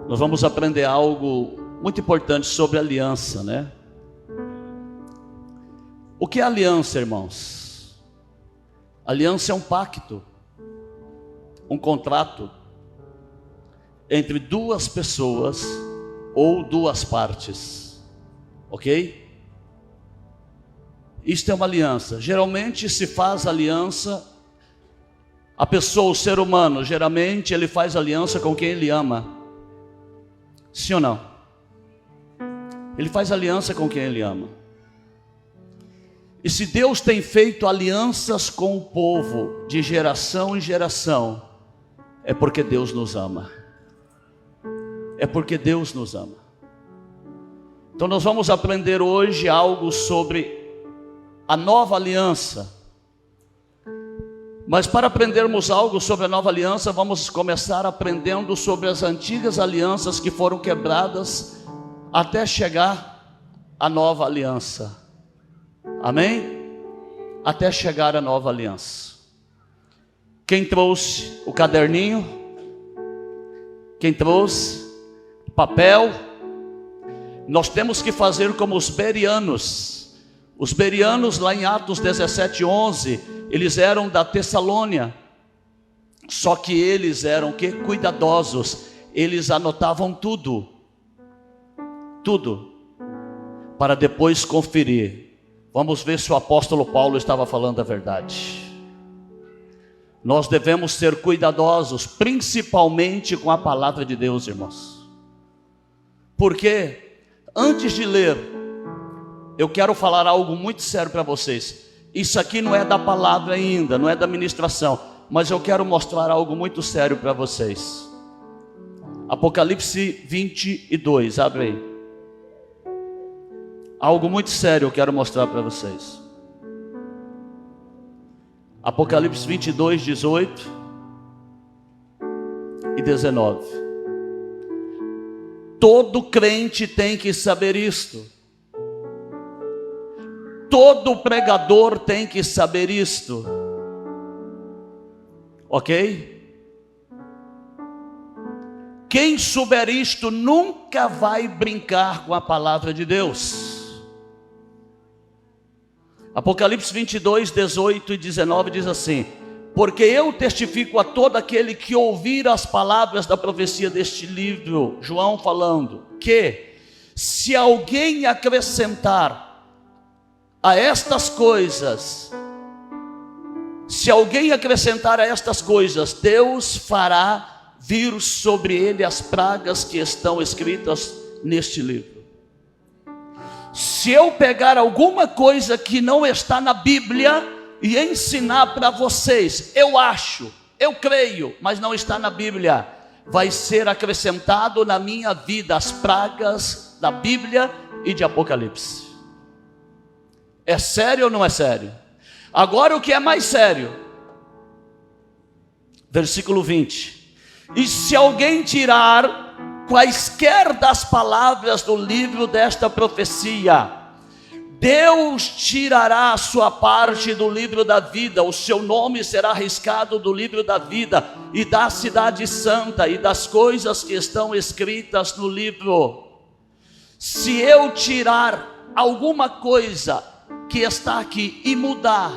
Nós vamos aprender algo muito importante sobre aliança, né? O que é aliança, irmãos? Aliança é um pacto, um contrato entre duas pessoas ou duas partes, ok? Isto é uma aliança. Geralmente se faz aliança, a pessoa, o ser humano, geralmente ele faz aliança com quem ele ama. Sim ou não? Ele faz aliança com quem ele ama. E se Deus tem feito alianças com o povo de geração em geração, é porque Deus nos ama. É porque Deus nos ama. Então nós vamos aprender hoje algo sobre a nova aliança. Mas para aprendermos algo sobre a nova aliança, vamos começar aprendendo sobre as antigas alianças que foram quebradas até chegar à nova aliança. Amém? Até chegar à nova aliança. Quem trouxe o caderninho? Quem trouxe papel? Nós temos que fazer como os bereanos. Os bereanos lá em Atos 17:11, eles eram da Tessalônia. Só que eles eram que cuidadosos. Eles anotavam tudo, para depois conferir. Vamos ver se o apóstolo Paulo estava falando a verdade. Nós devemos ser cuidadosos, principalmente com a palavra de Deus, irmãos. Porque antes de ler, eu quero falar algo muito sério para vocês. Isso aqui não é da palavra ainda, não é da ministração, mas eu quero mostrar algo muito sério para vocês. Apocalipse 22, abre aí. Algo muito sério eu quero mostrar para vocês. Apocalipse 22, 18 e 19. Todo crente tem que saber isto. Todo pregador tem que saber isto. Ok? Quem souber isto nunca vai brincar com a palavra de Deus. Apocalipse 22, 18 e 19 diz assim: porque eu testifico a todo aquele que ouvir as palavras da profecia deste livro, João falando, que se alguém acrescentar a estas coisas, Deus fará vir sobre ele as pragas que estão escritas neste livro. Se eu pegar alguma coisa que não está na Bíblia e ensinar para vocês, eu creio, mas não está na Bíblia, vai ser acrescentado na minha vida as pragas da Bíblia e de Apocalipse. É sério ou não é sério? Agora o que é mais sério? Versículo 20. E se alguém tirar quaisquer das palavras do livro desta profecia, Deus tirará a sua parte do livro da vida, o seu nome será riscado do livro da vida, e da cidade santa, e das coisas que estão escritas no livro. Se eu tirar alguma coisa que está aqui e mudar,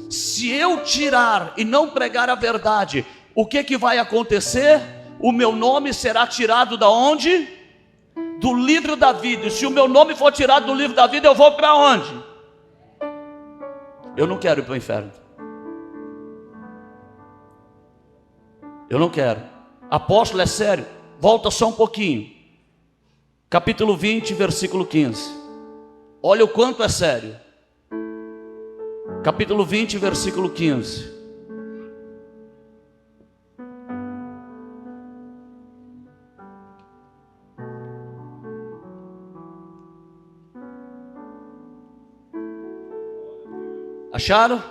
se eu tirar e não pregar a verdade, o que vai acontecer? O meu nome será tirado da onde? Do livro da vida. E se o meu nome for tirado do livro da vida, eu vou para onde? Eu não quero ir para o inferno. Eu não quero. Apóstolo, é sério? Volta só um pouquinho. Capítulo 20, versículo 15. Olha o quanto é sério. Capítulo 20, versículo 15. Acharam?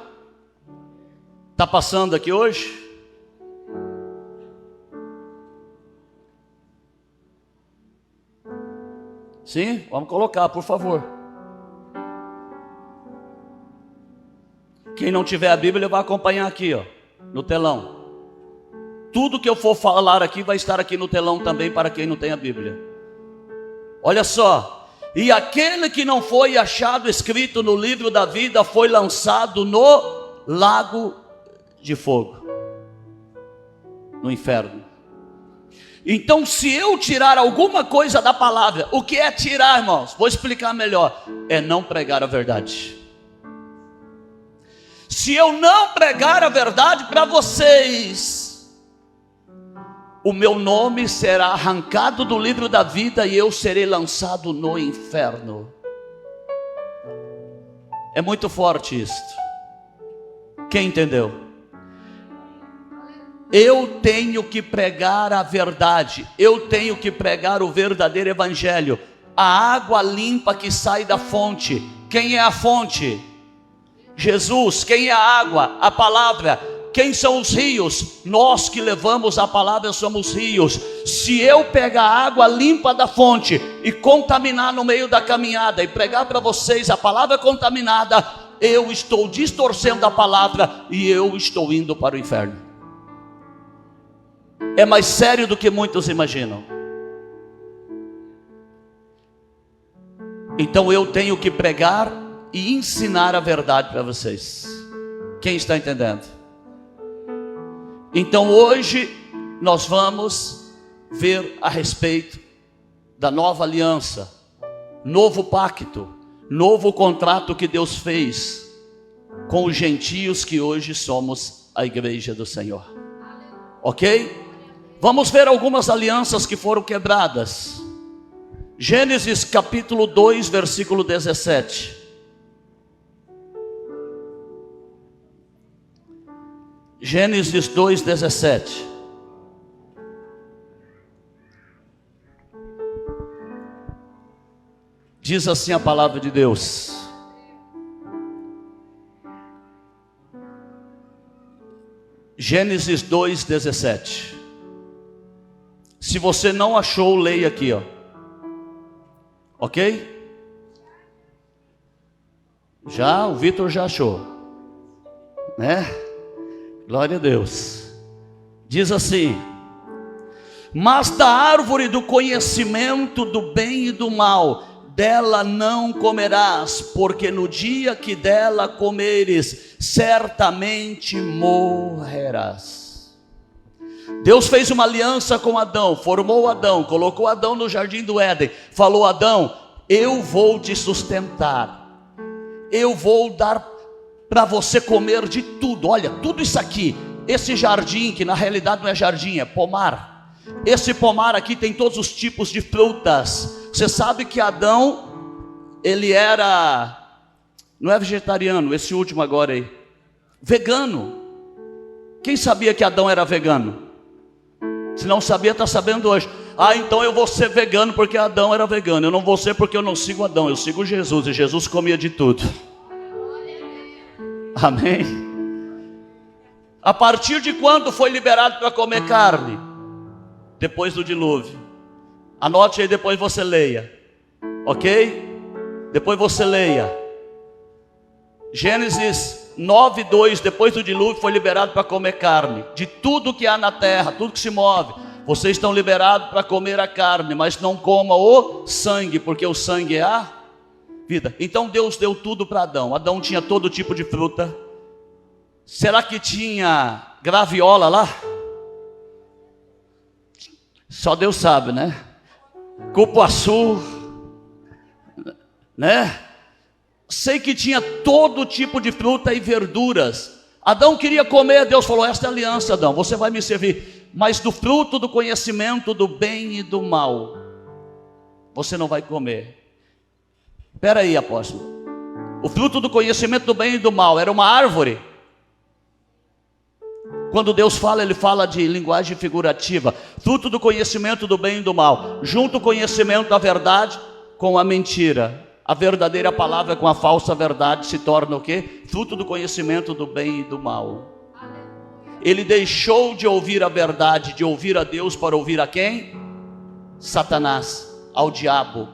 Está passando aqui hoje? Sim? Vamos colocar, por favor. Quem não tiver a Bíblia vai acompanhar aqui, ó, no telão. Tudo que eu for falar aqui vai estar aqui no telão também para quem não tem a Bíblia. Olha só. E aquele que não foi achado escrito no livro da vida foi lançado no lago de fogo, no inferno. Então, se eu tirar alguma coisa da palavra, o que é tirar, irmãos? Vou explicar melhor. É não pregar a verdade. Se eu não pregar a verdade para vocês, o meu nome será arrancado do livro da vida e eu serei lançado no inferno. É muito forte isto. Quem entendeu? Eu tenho que pregar a verdade, eu tenho que pregar o verdadeiro evangelho, a água limpa que sai da fonte. Quem é a fonte? Jesus. Quem é a água? A palavra. Quem são os rios? Nós que levamos a palavra somos rios. Se eu pegar a água limpa da fonte e contaminar no meio da caminhada e pregar para vocês a palavra contaminada, eu estou distorcendo a palavra e eu estou indo para o inferno. É mais sério do que muitos imaginam. Então eu tenho que pregar e ensinar a verdade para vocês. Quem está entendendo? Então hoje nós vamos ver a respeito da nova aliança, novo pacto, novo contrato que Deus fez com os gentios que hoje somos a igreja do Senhor. Ok? Vamos ver algumas alianças que foram quebradas. Gênesis capítulo 2, versículo 17. Gênesis 2, 17. Diz assim a palavra de Deus: Gênesis 2, 17. Se você não achou, leia aqui, ó. Ok? Já, o Vitor já achou, né? Glória a Deus. Diz assim: mas da árvore do conhecimento do bem e do mal, dela não comerás, porque no dia que dela comeres, certamente morrerás. Deus fez uma aliança com Adão, formou Adão, colocou Adão no jardim do Éden, falou: Adão, eu vou te sustentar, eu vou dar para você comer de tudo. Olha, tudo isso aqui, esse jardim, que na realidade não é jardim, é pomar. Esse pomar aqui tem todos os tipos de frutas. Você sabe que Adão, ele era, não é vegetariano, esse último agora aí, vegano. Quem sabia que Adão era vegano? Se não sabia, está sabendo hoje. Ah, então eu vou ser vegano porque Adão era vegano. Eu não vou ser porque eu não sigo Adão, eu sigo Jesus. E Jesus comia de tudo. Amém? A partir de quando foi liberado para comer carne? Depois do dilúvio. Anote aí, depois você leia. Ok? Depois você leia. Gênesis 9:2, depois do dilúvio foi liberado para comer carne. De tudo que há na terra, tudo que se move, vocês estão liberados para comer a carne, mas não coma o sangue, porque o sangue é a vida. Então Deus deu tudo para Adão. Adão tinha todo tipo de fruta. Será que tinha graviola lá? Só Deus sabe, né? Cupuaçu, né? Sei que tinha todo tipo de fruta e verduras. Adão queria comer, Deus falou: esta é a aliança, Adão, você vai me servir, mas do fruto do conhecimento do bem e do mal você não vai comer. Espera aí, apóstolo, o fruto do conhecimento do bem e do mal era uma árvore? Quando Deus fala, Ele fala de linguagem figurativa. Fruto do conhecimento do bem e do mal. Junto o conhecimento da verdade com a mentira. A verdadeira palavra com a falsa verdade se torna o quê? Fruto do conhecimento do bem e do mal. Ele deixou de ouvir a verdade, de ouvir a Deus, para ouvir a quem? Satanás, ao diabo.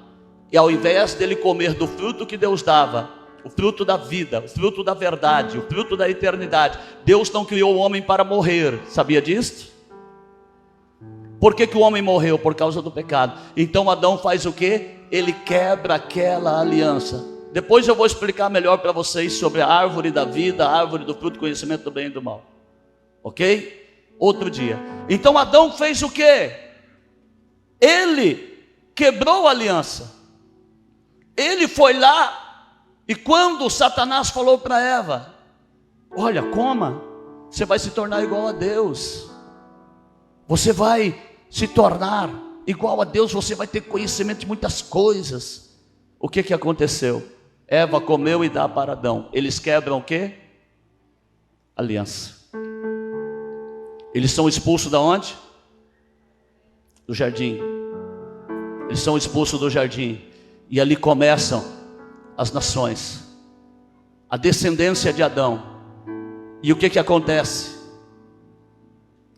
E ao invés dele comer do fruto que Deus dava, o fruto da vida, o fruto da verdade, o fruto da eternidade, Deus não criou o homem para morrer. Sabia disso? Por que o homem morreu? Por causa do pecado. Então Adão faz o quê? Ele quebra aquela aliança. Depois eu vou explicar melhor para vocês sobre a árvore da vida, a árvore do fruto do conhecimento do bem e do mal. Ok? Outro dia. Então Adão fez o quê? Ele quebrou a aliança. Ele foi lá e quando Satanás falou para Eva: olha, coma, você vai se tornar igual a Deus. Você vai se tornar igual a Deus, você vai ter conhecimento de muitas coisas. O que aconteceu? Eva comeu e dá para Adão. Eles quebram o quê? Aliança. Eles são expulsos da onde? Do jardim. Eles são expulsos do jardim. E ali começam as nações, a descendência de Adão. E o que acontece?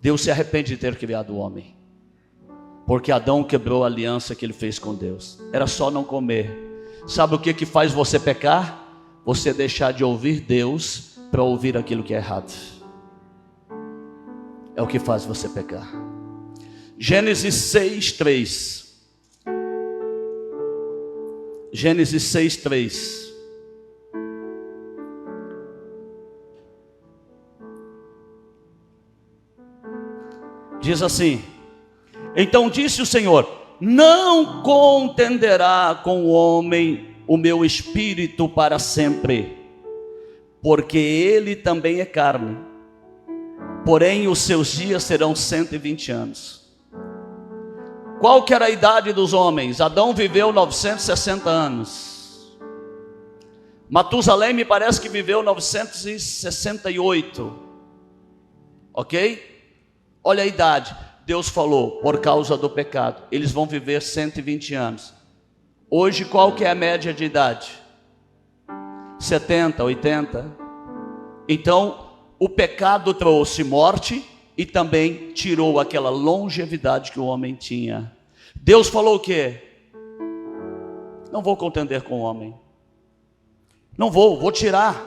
Deus se arrepende de ter criado o homem, porque Adão quebrou a aliança que ele fez com Deus. Era só não comer. Sabe o que faz você pecar? Você deixar de ouvir Deus para ouvir aquilo que é errado. É o que faz você pecar. Gênesis 6:3. Gênesis 6:3. Diz assim: então disse o Senhor: não contenderá com o homem o meu espírito para sempre, porque ele também é carne, porém os seus dias serão 120 anos. Qual que era a idade dos homens? Adão viveu 960 anos. Matusalém me parece que viveu 968. Ok? Olha a idade. Deus falou, por causa do pecado, eles vão viver 120 anos. Hoje qual que é a média de idade? 70, 80. Então o pecado trouxe morte e também tirou aquela longevidade que o homem tinha. Deus falou o quê? Não vou contender com o homem. Não vou tirar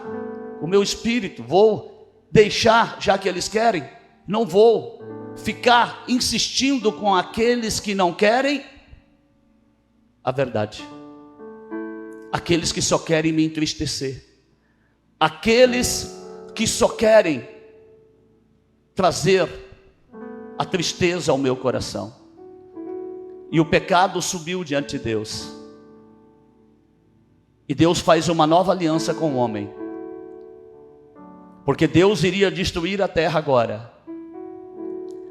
o meu espírito, vou deixar, já que eles querem, não vou ficar insistindo com aqueles que não querem a verdade, aqueles que só querem me entristecer, aqueles que só querem trazer a tristeza ao meu coração. E o pecado subiu diante de Deus, e Deus faz uma nova aliança com o homem, porque Deus iria destruir a terra agora.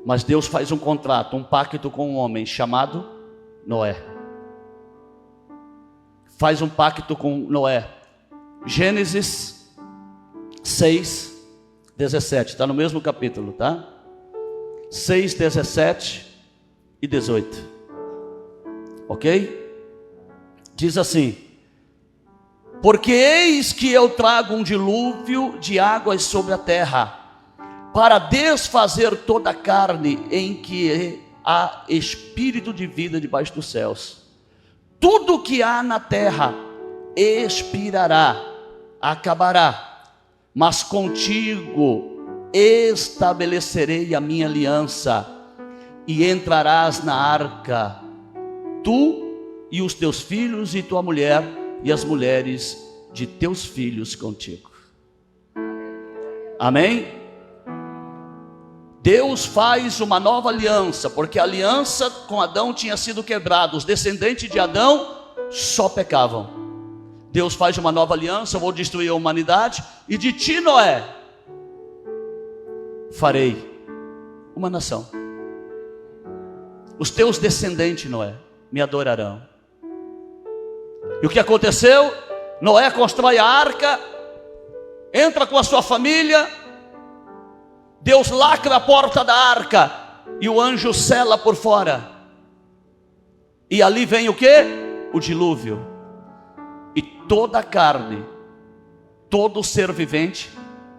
Mas Deus faz um contrato, um pacto com um homem chamado Noé. Faz um pacto com Noé. Gênesis 6:17. Está no mesmo capítulo, tá? 6, 17 e 18. Ok? Diz assim: porque eis que eu trago um dilúvio de águas sobre a terra, para desfazer toda a carne em que há espírito de vida debaixo dos céus. Tudo que há na terra expirará, acabará, mas contigo estabelecerei a minha aliança, e entrarás na arca, tu e os teus filhos e tua mulher, e as mulheres de teus filhos contigo. Amém? Deus faz uma nova aliança, porque a aliança com Adão tinha sido quebrada. Os descendentes de Adão só pecavam. Deus faz uma nova aliança: eu vou destruir a humanidade, e de ti, Noé, farei uma nação. Os teus descendentes, Noé, me adorarão. E o que aconteceu? Noé constrói a arca, entra com a sua família, Deus lacra a porta da arca e o anjo sela por fora. E ali vem o quê? O dilúvio. E toda a carne, todo ser vivente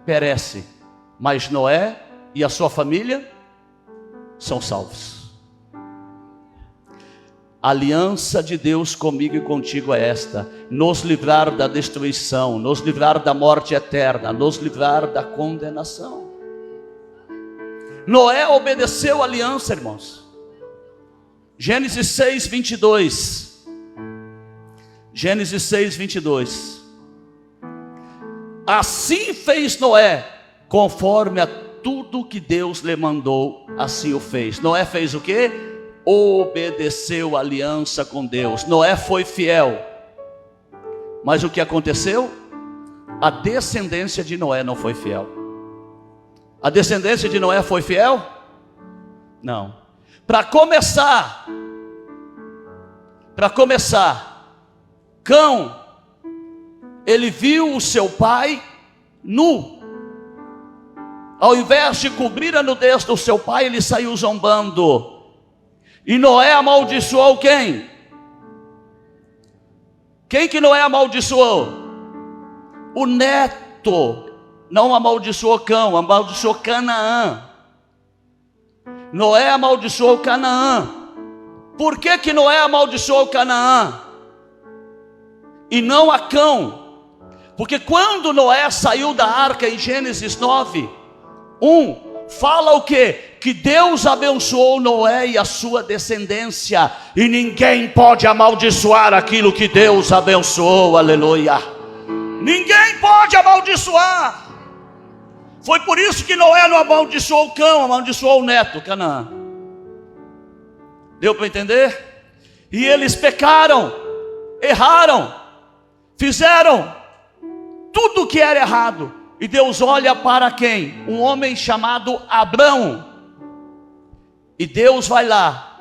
perece, mas Noé e a sua família são salvos. A aliança de Deus comigo e contigo é esta: nos livrar da destruição, nos livrar da morte eterna, nos livrar da condenação. Noé obedeceu a aliança, irmãos. Gênesis 6, 22. Gênesis 6, 22. Assim fez Noé, conforme a tudo que Deus lhe mandou, assim o fez. Noé fez o quê? Obedeceu a aliança com Deus. Noé foi fiel. Mas o que aconteceu? A descendência de Noé não foi fiel. A descendência de Noé foi fiel? Não. Para começar, Cão, ele viu o seu pai nu. Ao invés de cobrir a nudez do seu pai, ele saiu zombando. E Noé amaldiçoou quem? Quem que Noé amaldiçoou? O neto. Não amaldiçoou Cão, amaldiçoou Canaã. Noé amaldiçoou Canaã. Por que Noé amaldiçoou Canaã e não a Cão? Porque quando Noé saiu da arca em Gênesis 9, 1, fala o quê? Que Deus abençoou Noé e a sua descendência, e ninguém pode amaldiçoar aquilo que Deus abençoou, aleluia. Ninguém pode amaldiçoar. Foi por isso que Noé não amaldiçoou o Cão, amaldiçoou o neto, Canaã. Deu para entender? E eles pecaram, erraram, fizeram tudo o que era errado. E Deus olha para quem? Um homem chamado Abrão. E Deus vai lá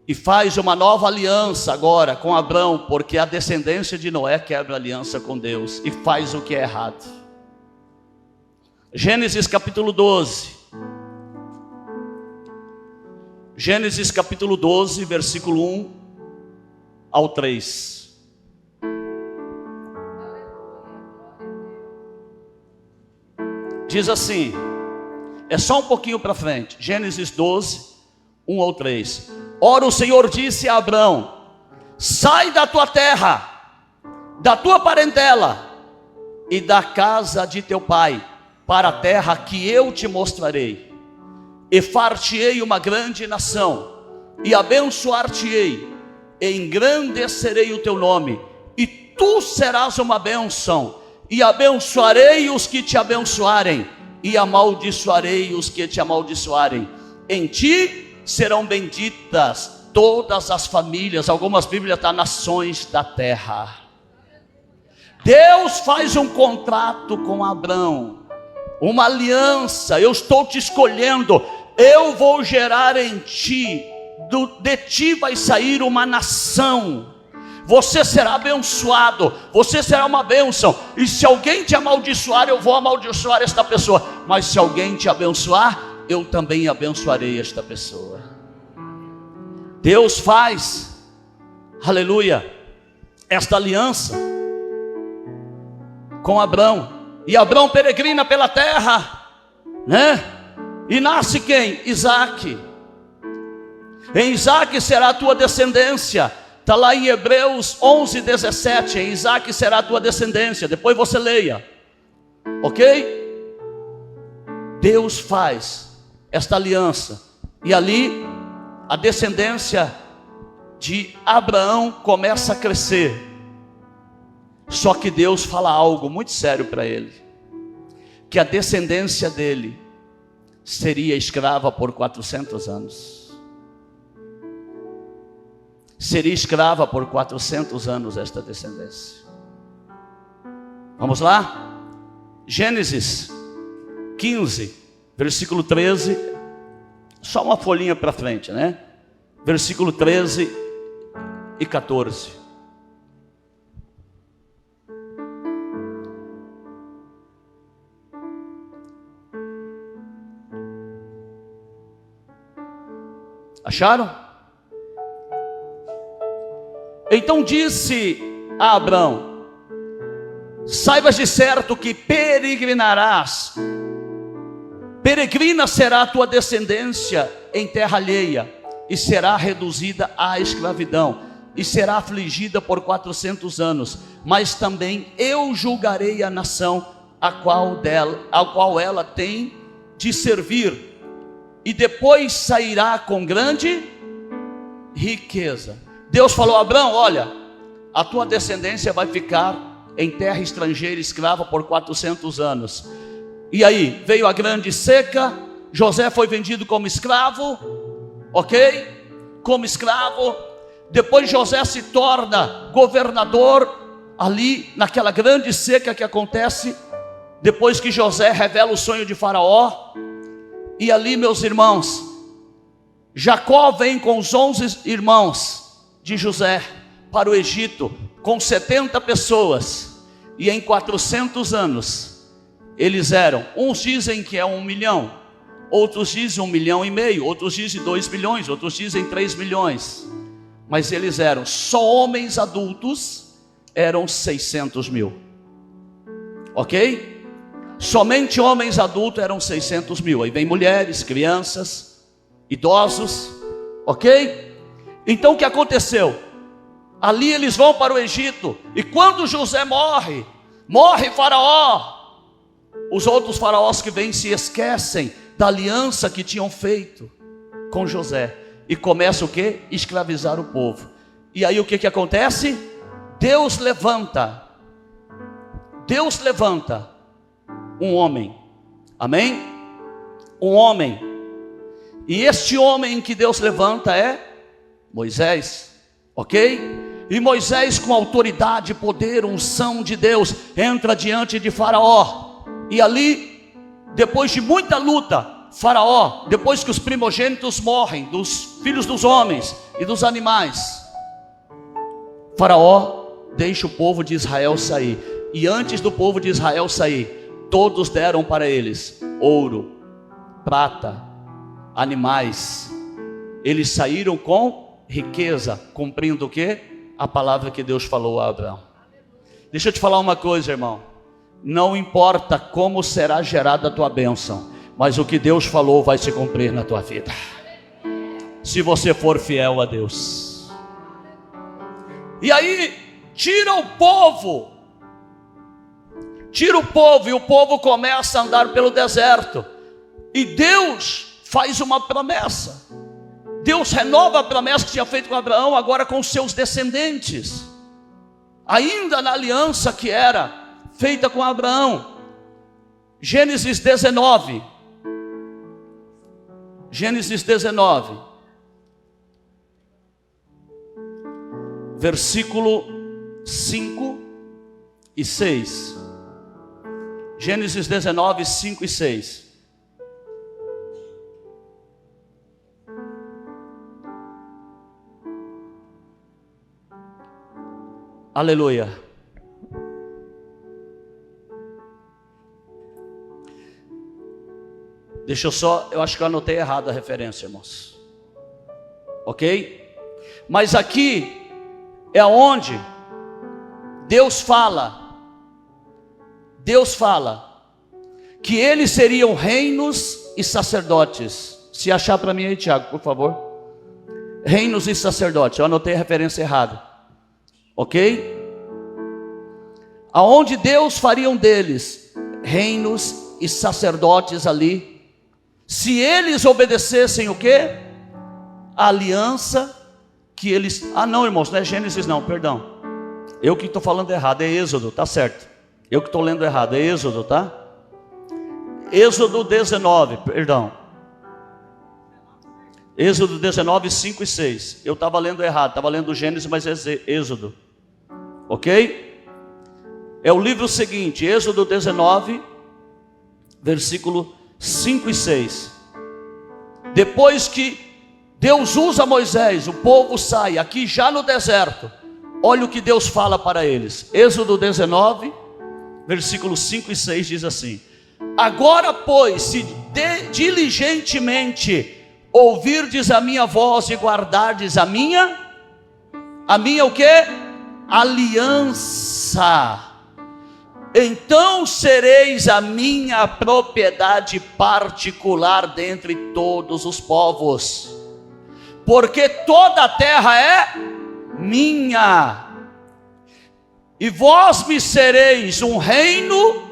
e faz uma nova aliança agora com Abrão, porque a descendência de Noé quebra aliança com Deus e faz o que é errado. Gênesis capítulo 12. Gênesis capítulo 12, versículo 1 ao 3. Diz assim, é só um pouquinho para frente. Gênesis 12, 1 ao 3. Ora, o Senhor disse a Abrão: sai da tua terra, da tua parentela e da casa de teu pai, para a terra que eu te mostrarei. E far-te-ei uma grande nação, e abençoar-te-ei, e engrandecerei o teu nome, e tu serás uma bênção, e abençoarei os que te abençoarem, e amaldiçoarei os que te amaldiçoarem. Em ti serão benditas todas as famílias. Algumas Bíblias estão nações da terra. Deus faz um contrato com Abrão, uma aliança. Eu estou te escolhendo, eu vou gerar em ti, de ti vai sair uma nação. Você será abençoado, você será uma bênção. E se alguém te amaldiçoar, eu vou amaldiçoar esta pessoa. Mas se alguém te abençoar, eu também abençoarei esta pessoa. Deus faz, aleluia, esta aliança com Abrão. E Abrão peregrina pela terra, né? E nasce quem? Isaque. Em Isaque será a tua descendência. Está lá em Hebreus 11, 17. Em Isaque será a tua descendência. Depois você leia. Ok? Deus faz esta aliança. E ali a descendência de Abraão começa a crescer. Só que Deus fala algo muito sério para ele: que a descendência dele seria escrava por 400 anos. Seria escrava por 400 anos esta descendência. Vamos lá? Gênesis 15, versículo 13. Só uma folhinha para frente, né? Versículo 13 e 14. Acharam? Então disse a Abrão: saibas de certo que peregrinarás, peregrina será a tua descendência em terra alheia, e será reduzida à escravidão, e será afligida por 400 anos. Mas também eu julgarei a nação ao qual ela tem de servir, e depois sairá com grande riqueza. Deus falou a Abraão: olha, a tua descendência vai ficar em terra estrangeira, escrava por 400 anos. E aí, veio a grande seca, José foi vendido como escravo, ok? Como escravo. Depois José se torna governador ali naquela grande seca que acontece, depois que José revela o sonho de Faraó. E ali, meus irmãos, Jacó vem com os 11 irmãos de José para o Egito, com 70 pessoas, e em 400 anos, eles eram, uns dizem que é 1 milhão, outros dizem 1,5 milhão, outros dizem 2 milhões, outros dizem 3 milhões, mas eles eram, só homens adultos, eram 600 mil, ok? Somente homens adultos eram 600 mil, aí vem mulheres, crianças, idosos, ok? Então o que aconteceu? Ali eles vão para o Egito, e quando José morre Faraó, os outros faraós que vêm se esquecem da aliança que tinham feito com José, e começa o que? Escravizar o povo. E aí o que acontece? Deus levanta um homem, amém? Um homem, e este homem que Deus levanta é Moisés, ok? E Moisés, com autoridade, poder, unção de Deus, entra diante de Faraó. E ali, depois de muita luta, Faraó, depois que os primogênitos morrem, dos filhos dos homens e dos animais, Faraó deixa o povo de Israel sair. E antes do povo de Israel sair, todos deram para eles ouro, prata, animais. Eles saíram com riqueza, cumprindo o quê? A palavra que Deus falou a Abraão. Deixa eu te falar uma coisa, irmão. Não importa como será gerada a tua bênção, mas o que Deus falou vai se cumprir na tua vida, se você for fiel a Deus. E aí, tira o povo, e o povo começa a andar pelo deserto. E Deus faz uma promessa. Deus renova a promessa que tinha feito com Abraão, agora com seus descendentes, ainda na aliança que era feita com Abraão. Gênesis 19, versículo 5 e 6. Gênesis 19, 5 e 6. Aleluia. Eu acho que eu anotei errado a referência, irmãos. Ok? Mas aqui é onde Deus fala que eles seriam reinos e sacerdotes. Se achar para mim aí, Tiago, por favor. Reinos e sacerdotes. Eu anotei a referência errada. Ok? Aonde Deus faria deles reinos e sacerdotes ali, se eles obedecessem o quê? A aliança que eles... não, irmãos, não é Gênesis não, perdão. Eu que estou falando errado, é Êxodo, tá certo. Eu que estou lendo errado, é Êxodo, tá? Êxodo 19, perdão. Êxodo 19, 5 e 6. Eu estava lendo errado, estava lendo Gênesis, mas é Êxodo. Ok? É o livro seguinte, Êxodo 19, versículo 5 e 6. Depois que Deus usa Moisés, o povo sai, aqui já no deserto. Olha o que Deus fala para eles. Êxodo 19, versículo 5 e 6 diz assim: agora, pois, se diligentemente ouvirdes a minha voz e guardardes a minha o quê? Aliança, então sereis a minha propriedade particular dentre todos os povos, porque toda a terra é minha, e vós me sereis um reino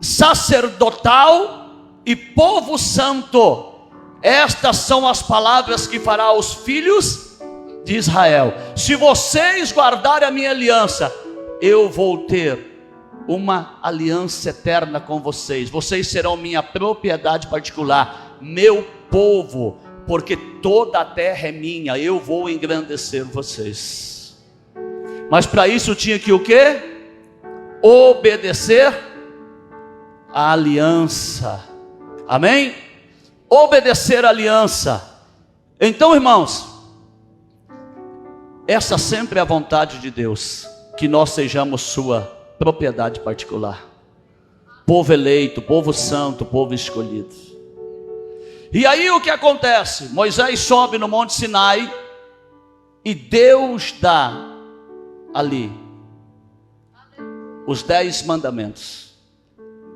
sacerdotal e povo santo. Estas são as palavras que fará aos filhos de Israel: se vocês guardarem a minha aliança, eu vou ter uma aliança eterna com vocês. Vocês serão minha propriedade particular, meu povo, porque toda a terra é minha. Eu vou engrandecer vocês. Mas para isso tinha que o quê? Obedecer a aliança. Amém? Obedecer a aliança. Então, irmãos, essa sempre é a vontade de Deus, que nós sejamos sua propriedade particular, povo eleito, povo santo, povo escolhido. E aí o que acontece? Moisés sobe no Monte Sinai e Deus dá ali os 10 mandamentos.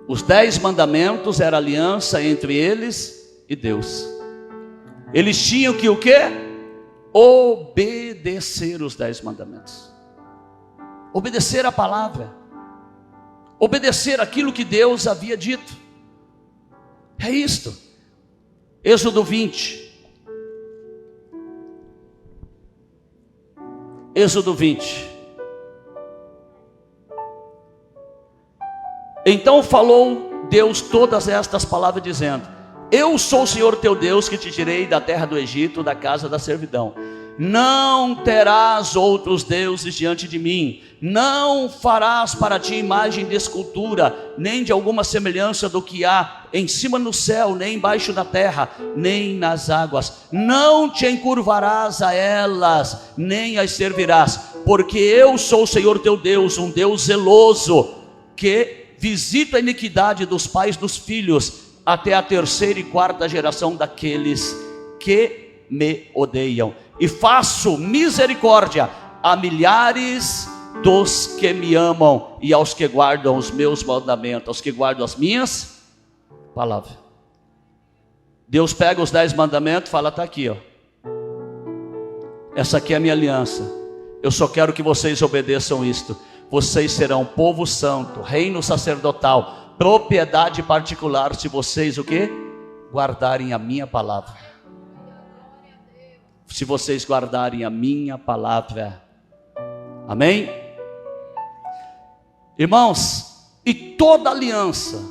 Os 10 mandamentos era a aliança entre eles e Deus. Eles tinham que o quê? Obedecer os 10 mandamentos. Obedecer a palavra. Obedecer aquilo que Deus havia dito. É isto. Êxodo 20. Êxodo 20. Então falou Deus todas estas palavras, dizendo: eu sou o Senhor teu Deus, que te tirei da terra do Egito, da casa da servidão. Não terás outros deuses diante de mim. Não farás para ti imagem de escultura, nem de alguma semelhança do que há em cima no céu, nem embaixo da terra, nem nas águas. Não te encurvarás a elas, nem as servirás, porque eu sou o Senhor teu Deus, um Deus zeloso, que visita a iniquidade dos pais dos filhos, até a 3ª e 4ª geração daqueles que me odeiam, e faço misericórdia a milhares dos que me amam, e aos que guardam os meus mandamentos, aos que guardam as minhas palavras. Deus pega os 10 mandamentos e fala: está aqui, ó. Essa aqui é a minha aliança. Eu só quero que vocês obedeçam isto. Vocês serão povo santo, reino sacerdotal, propriedade particular, se vocês o quê? Guardarem a minha palavra. Se vocês guardarem a minha palavra. Amém? Irmãos, e toda aliança,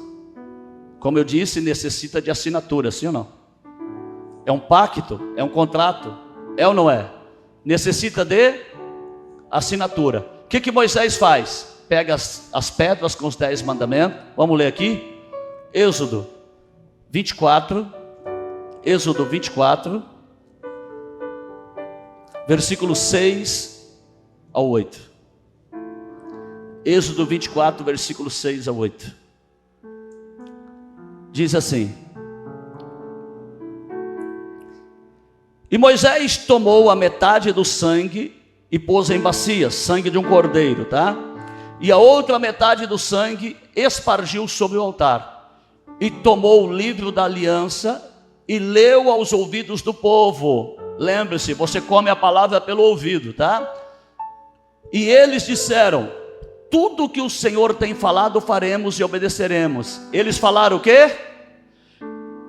como eu disse, necessita de assinatura, sim ou não? É um pacto, é um contrato, é ou não é? Necessita de assinatura. O que Moisés faz? Pega as pedras com os 10 mandamentos. Vamos ler aqui. Êxodo 24. Êxodo 24. Versículo 6 ao 8. Êxodo 24, versículo 6 ao 8. Diz assim: e Moisés tomou a metade do sangue e pôs em bacias, sangue de um cordeiro, tá? E a outra metade do sangue espargiu sobre o altar. E tomou o livro da aliança e leu aos ouvidos do povo. Lembre-se, você come a palavra pelo ouvido, tá? E eles disseram: tudo que o Senhor tem falado faremos e obedeceremos. Eles falaram o quê?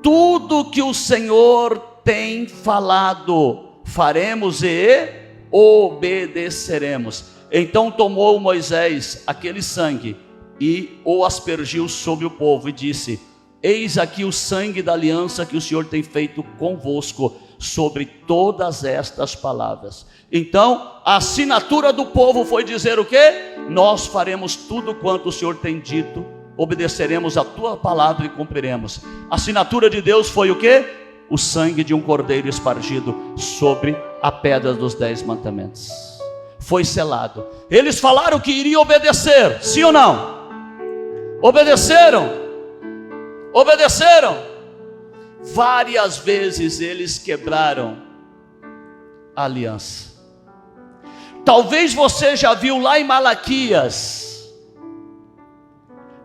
Tudo que o Senhor tem falado faremos e obedeceremos. Então tomou Moisés aquele sangue e o aspergiu sobre o povo e disse: eis aqui o sangue da aliança que o Senhor tem feito convosco sobre todas estas palavras. Então a assinatura do povo foi dizer o quê? Nós faremos tudo quanto o Senhor tem dito, obedeceremos a tua palavra e cumpriremos. A assinatura de Deus foi o quê? O sangue de um cordeiro espargido sobre a pedra dos 10 mandamentos. Foi selado. Eles falaram que iriam obedecer, sim ou não? Obedeceram. Obedeceram. Várias vezes eles quebraram a aliança. Talvez você já viu lá em Malaquias.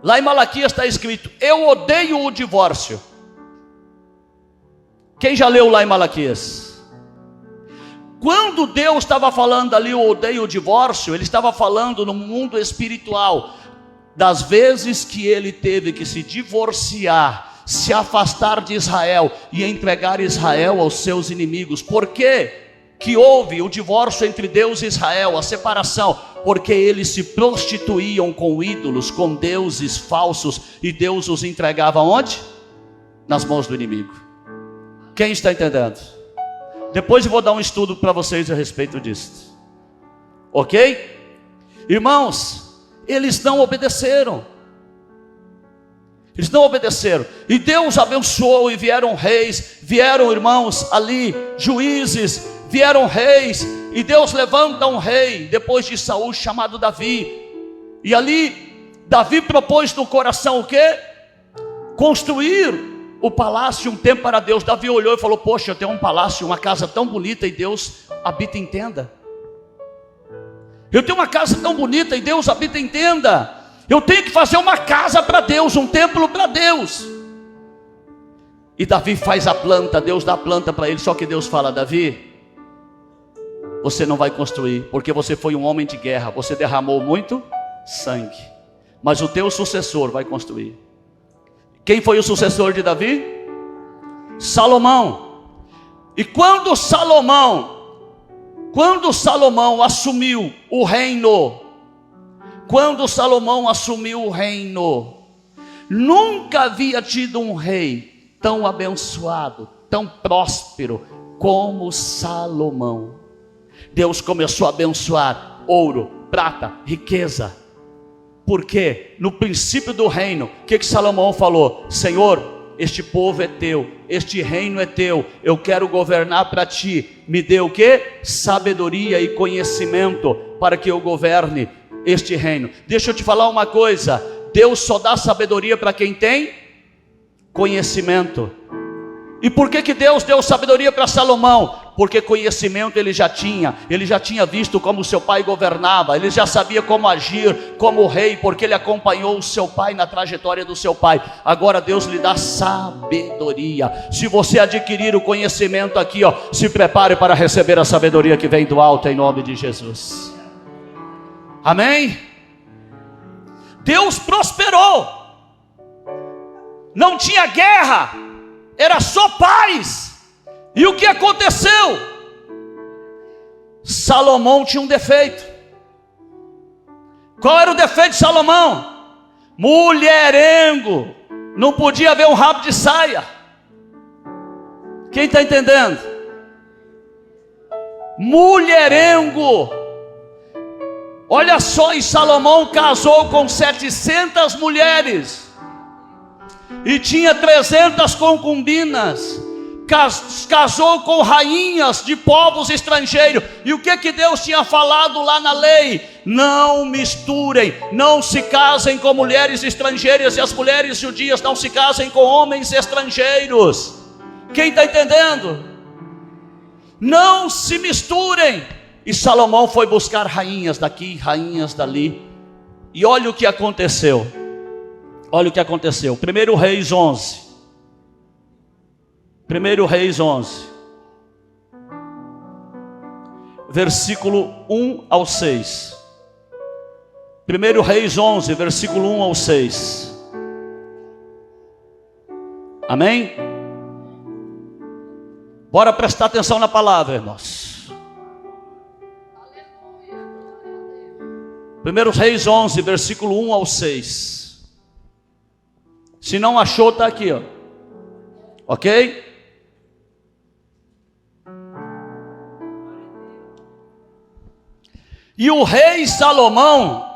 Lá em Malaquias está escrito: eu odeio o divórcio. Quem já leu lá em Malaquias? Quando Deus estava falando ali, eu odeio o divórcio, Ele estava falando no mundo espiritual, das vezes que ele teve que se divorciar, se afastar de Israel e entregar Israel aos seus inimigos. Por quê que houve o divórcio entre Deus e Israel, a separação? Porque eles se prostituíam com ídolos, com deuses falsos, e Deus os entregava onde? Nas mãos do inimigo. Quem está entendendo? Depois eu vou dar um estudo para vocês a respeito disso. Ok? Irmãos, eles não obedeceram. Eles não obedeceram. E Deus abençoou, e vieram reis, vieram, irmãos, ali, juízes, vieram reis, e Deus levanta um rei, depois de Saul, chamado Davi. E ali, Davi propôs no coração o quê? Construir o palácio, um templo para Deus. Davi olhou e falou: poxa, eu tenho um palácio, uma casa tão bonita, e Deus habita em tenda. Eu tenho uma casa tão bonita, e Deus habita em tenda. Eu tenho que fazer uma casa para Deus, um templo para Deus. E Davi faz a planta, Deus dá a planta para ele. Só que Deus fala: Davi, você não vai construir, porque você foi um homem de guerra, você derramou muito sangue, mas o teu sucessor vai construir. Quem foi o sucessor de Davi? Salomão. E quando Salomão assumiu o reino, nunca havia tido um rei tão abençoado, tão próspero como Salomão. Deus começou a abençoar ouro, prata, riqueza. Porque no princípio do reino, o que Salomão falou? Senhor, este povo é teu, este reino é teu, eu quero governar para ti. Me dê o quê? Sabedoria e conhecimento para que eu governe este reino. Deixa eu te falar uma coisa: Deus só dá sabedoria para quem tem conhecimento. E por que Deus deu sabedoria para Salomão? Porque conhecimento ele já tinha visto como seu pai governava, ele já sabia como agir como rei, porque ele acompanhou o seu pai na trajetória do seu pai. Agora Deus lhe dá sabedoria. Se você adquirir o conhecimento aqui, se prepare para receber a sabedoria que vem do alto, em nome de Jesus. Amém? Deus prosperou, não tinha guerra, era só paz. E o que aconteceu? Salomão tinha um defeito. Qual era o defeito de Salomão? Mulherengo. Não podia ver um rabo de saia. Quem está entendendo? Mulherengo. Olha só, e Salomão casou com 700 mulheres e tinha 300 concubinas. Casou com rainhas de povos estrangeiros. E o que Deus tinha falado lá na lei? Não misturem, não se casem com mulheres estrangeiras, e as mulheres judias não se casem com homens estrangeiros. Quem está entendendo? Não se misturem. E Salomão foi buscar rainhas daqui, rainhas dali. E olha o que aconteceu. Olha o que aconteceu. 1 Reis 11. 1 Reis 11, versículo 1 ao 6. 1 Reis 11, versículo 1 ao 6. Amém? Bora prestar atenção na palavra, irmãos. 1 Reis 11, versículo 1 ao 6. Se não achou, está aqui, ok? E o rei Salomão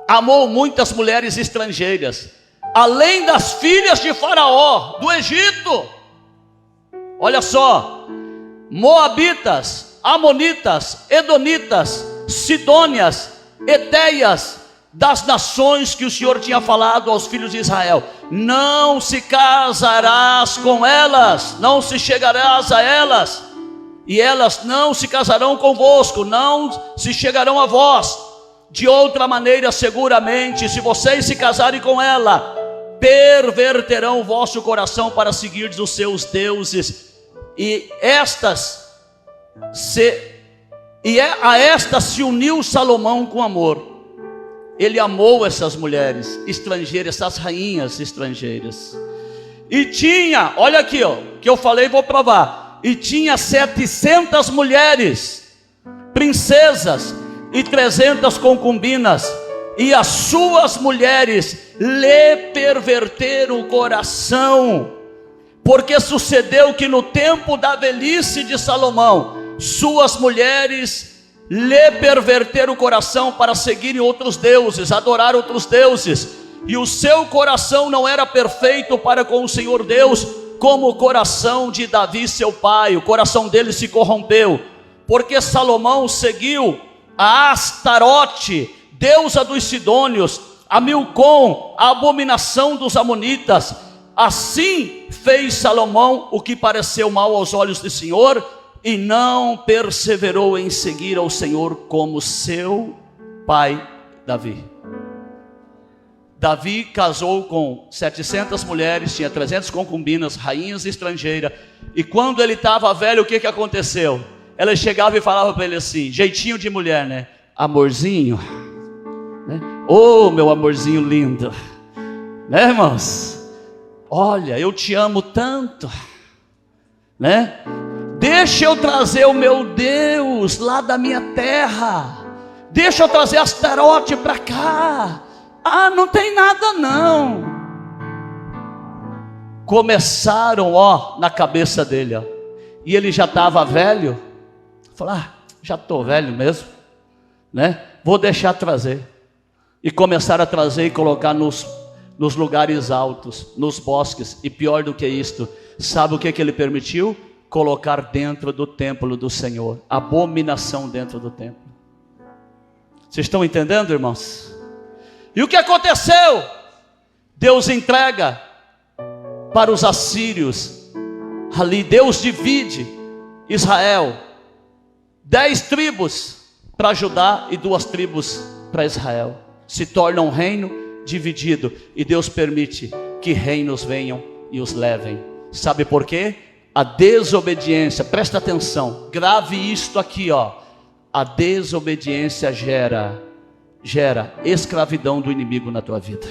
amou muitas mulheres estrangeiras, além das filhas de Faraó, do Egito. Olha só: moabitas, amonitas, edonitas, sidônias, eteias, das nações que o Senhor tinha falado aos filhos de Israel. Não se casarás com elas, não se chegarás a elas, e elas não se casarão convosco, não se chegarão a vós. De outra maneira, seguramente, se vocês se casarem com ela, perverterão o vosso coração para seguir os seus deuses. E a estas se uniu Salomão com amor. Ele amou essas mulheres estrangeiras, essas rainhas estrangeiras. E tinha, olha aqui, ó, que eu falei, vou provar. E tinha 700 mulheres, princesas e 300 concubinas. E as suas mulheres lhe perverteram o coração. Porque sucedeu que no tempo da velhice de Salomão, suas mulheres lhe perverteram o coração para seguirem outros deuses, adorar outros deuses. E o seu coração não era perfeito para com o Senhor Deus, como o coração de Davi seu pai. O coração dele se corrompeu, porque Salomão seguiu a Astarote, deusa dos Sidônios, a Milcom, a abominação dos Amonitas. Assim fez Salomão o que pareceu mal aos olhos do Senhor, e não perseverou em seguir ao Senhor como seu pai Davi. Davi casou com 700 mulheres, tinha 300 concubinas, rainhas estrangeiras. E quando ele estava velho, o que aconteceu? Ela chegava e falava para ele assim, jeitinho de mulher, né? Amorzinho, né? Oh, meu amorzinho lindo, né, irmãos? Olha, eu te amo tanto, né? Deixa eu trazer o meu Deus lá da minha terra. Deixa eu trazer Astarote para cá. Ah, não tem nada não. Começaram, ó, na cabeça dele, ó. E ele já estava velho. Falou, já estou velho mesmo, né? Vou deixar trazer. E começaram a trazer e colocar nos lugares altos, nos bosques. E pior do que isto, sabe o que ele permitiu? Colocar dentro do templo do Senhor. Abominação dentro do templo. Vocês estão entendendo, irmãos? E o que aconteceu? Deus entrega para os assírios. Ali Deus divide Israel. 10 tribos para Judá e 2 tribos para Israel. Se torna um reino dividido. E Deus permite que reinos venham e os levem. Sabe por quê? A desobediência, presta atenção, grave isto aqui, ó. A desobediência gera escravidão do inimigo na tua vida.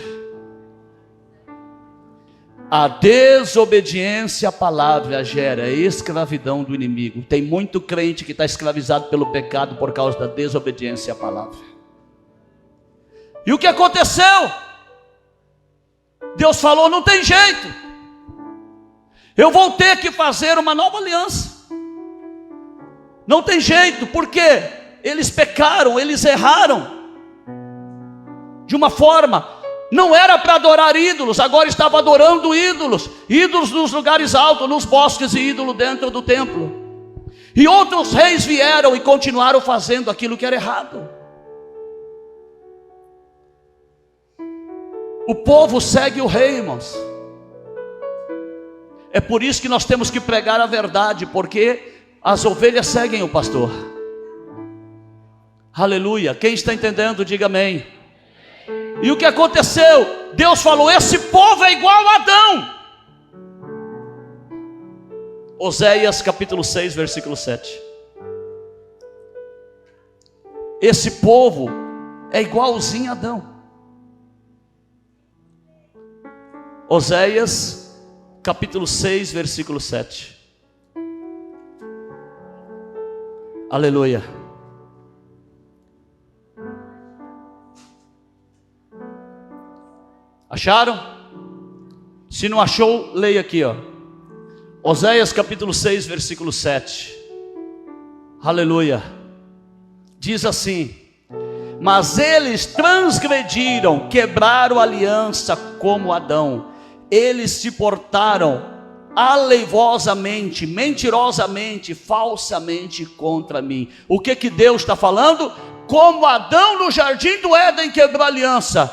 A desobediência à palavra gera escravidão do inimigo. Tem muito crente que está escravizado pelo pecado por causa da desobediência à palavra. E o que aconteceu? Deus falou, não tem jeito. Eu vou ter que fazer uma nova aliança. Não tem jeito, porque eles pecaram, eles erraram. De uma forma, não era para adorar ídolos, agora estava adorando ídolos. Ídolos nos lugares altos, nos bosques, e ídolo dentro do templo. E outros reis vieram e continuaram fazendo aquilo que era errado. O povo segue o rei, irmãos. É por isso que nós temos que pregar a verdade, porque as ovelhas seguem o pastor. Aleluia. Quem está entendendo, diga amém. E o que aconteceu? Deus falou, esse povo é igual a Adão. Oséias capítulo 6, versículo 7. Esse povo é igualzinho a Adão. Oséias capítulo 6, versículo 7. Aleluia. Acharam? Se não achou, leia aqui, ó. Oséias capítulo 6, versículo 7. Aleluia. Diz assim: mas eles transgrediram, quebraram a aliança como Adão. Eles se portaram aleivosamente, mentirosamente, falsamente contra mim. O que Deus está falando? Como Adão no jardim do Éden quebrou a aliança,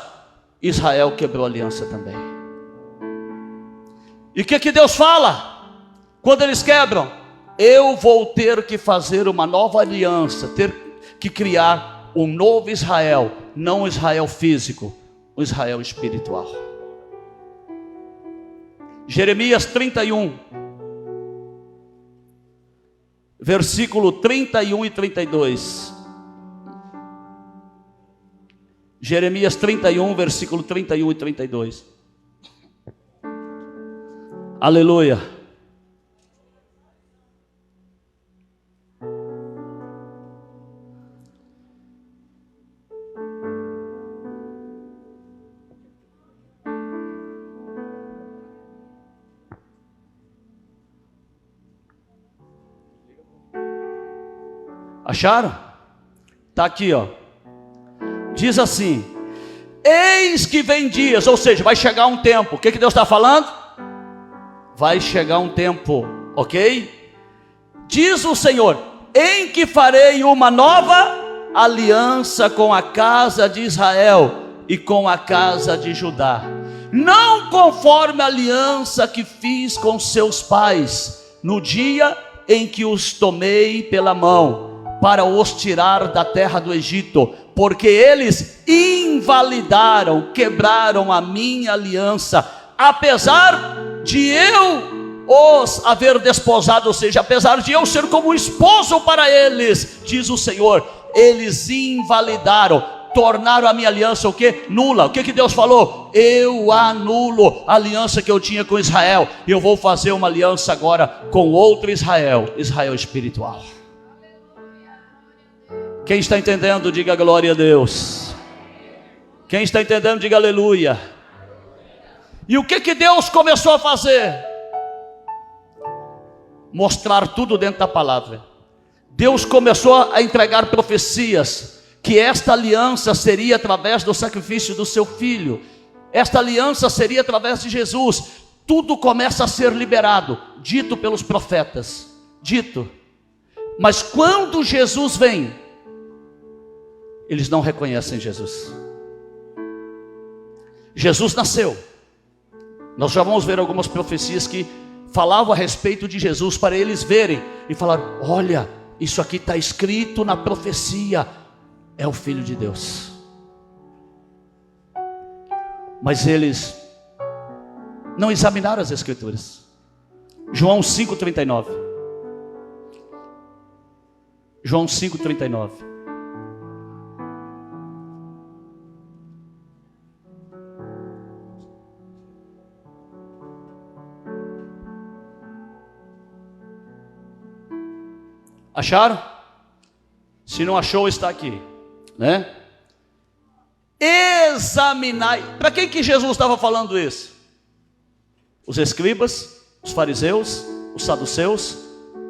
Israel quebrou a aliança também. E o que Deus fala? Quando eles quebram, eu vou ter que fazer uma nova aliança, ter que criar um novo Israel, não um Israel físico, um Israel espiritual. Jeremias 31, versículo 31 e 32. Jeremias 31, versículo 31 e 32. Aleluia. Acharam? Está aqui, ó. Diz assim: eis que vem dias, ou seja, vai chegar um tempo. O que Deus está falando? Vai chegar um tempo, ok? Diz o Senhor: em que farei uma nova aliança com a casa de Israel e com a casa de Judá, não conforme a aliança que fiz com seus pais, no dia em que os tomei pela mão, para os tirar da terra do Egito, porque eles invalidaram, quebraram a minha aliança, apesar de eu os haver desposado, ou seja, apesar de eu ser como esposo para eles, diz o Senhor, eles invalidaram, tornaram a minha aliança o que? Nula. O que Deus falou? Eu anulo a aliança que eu tinha com Israel, e eu vou fazer uma aliança agora com outro Israel, Israel espiritual. Quem está entendendo, diga glória a Deus. Quem está entendendo, diga aleluia. E o que Deus começou a fazer? Mostrar tudo dentro da palavra. Deus começou a entregar profecias, que esta aliança seria através do sacrifício do seu filho, esta aliança seria através de Jesus. Tudo começa a ser liberado, dito pelos profetas, dito. Mas quando Jesus vem, eles não reconhecem Jesus. Jesus nasceu. Nós já vamos ver algumas profecias que falavam a respeito de Jesus, para eles verem e falar: olha, isso aqui está escrito na profecia, é o Filho de Deus. Mas eles não examinaram as Escrituras. João 5,39. João 5,39. Acharam? Se não achou, está aqui, né? Examinai. Para quem que Jesus estava falando isso? Os escribas, os fariseus, os saduceus,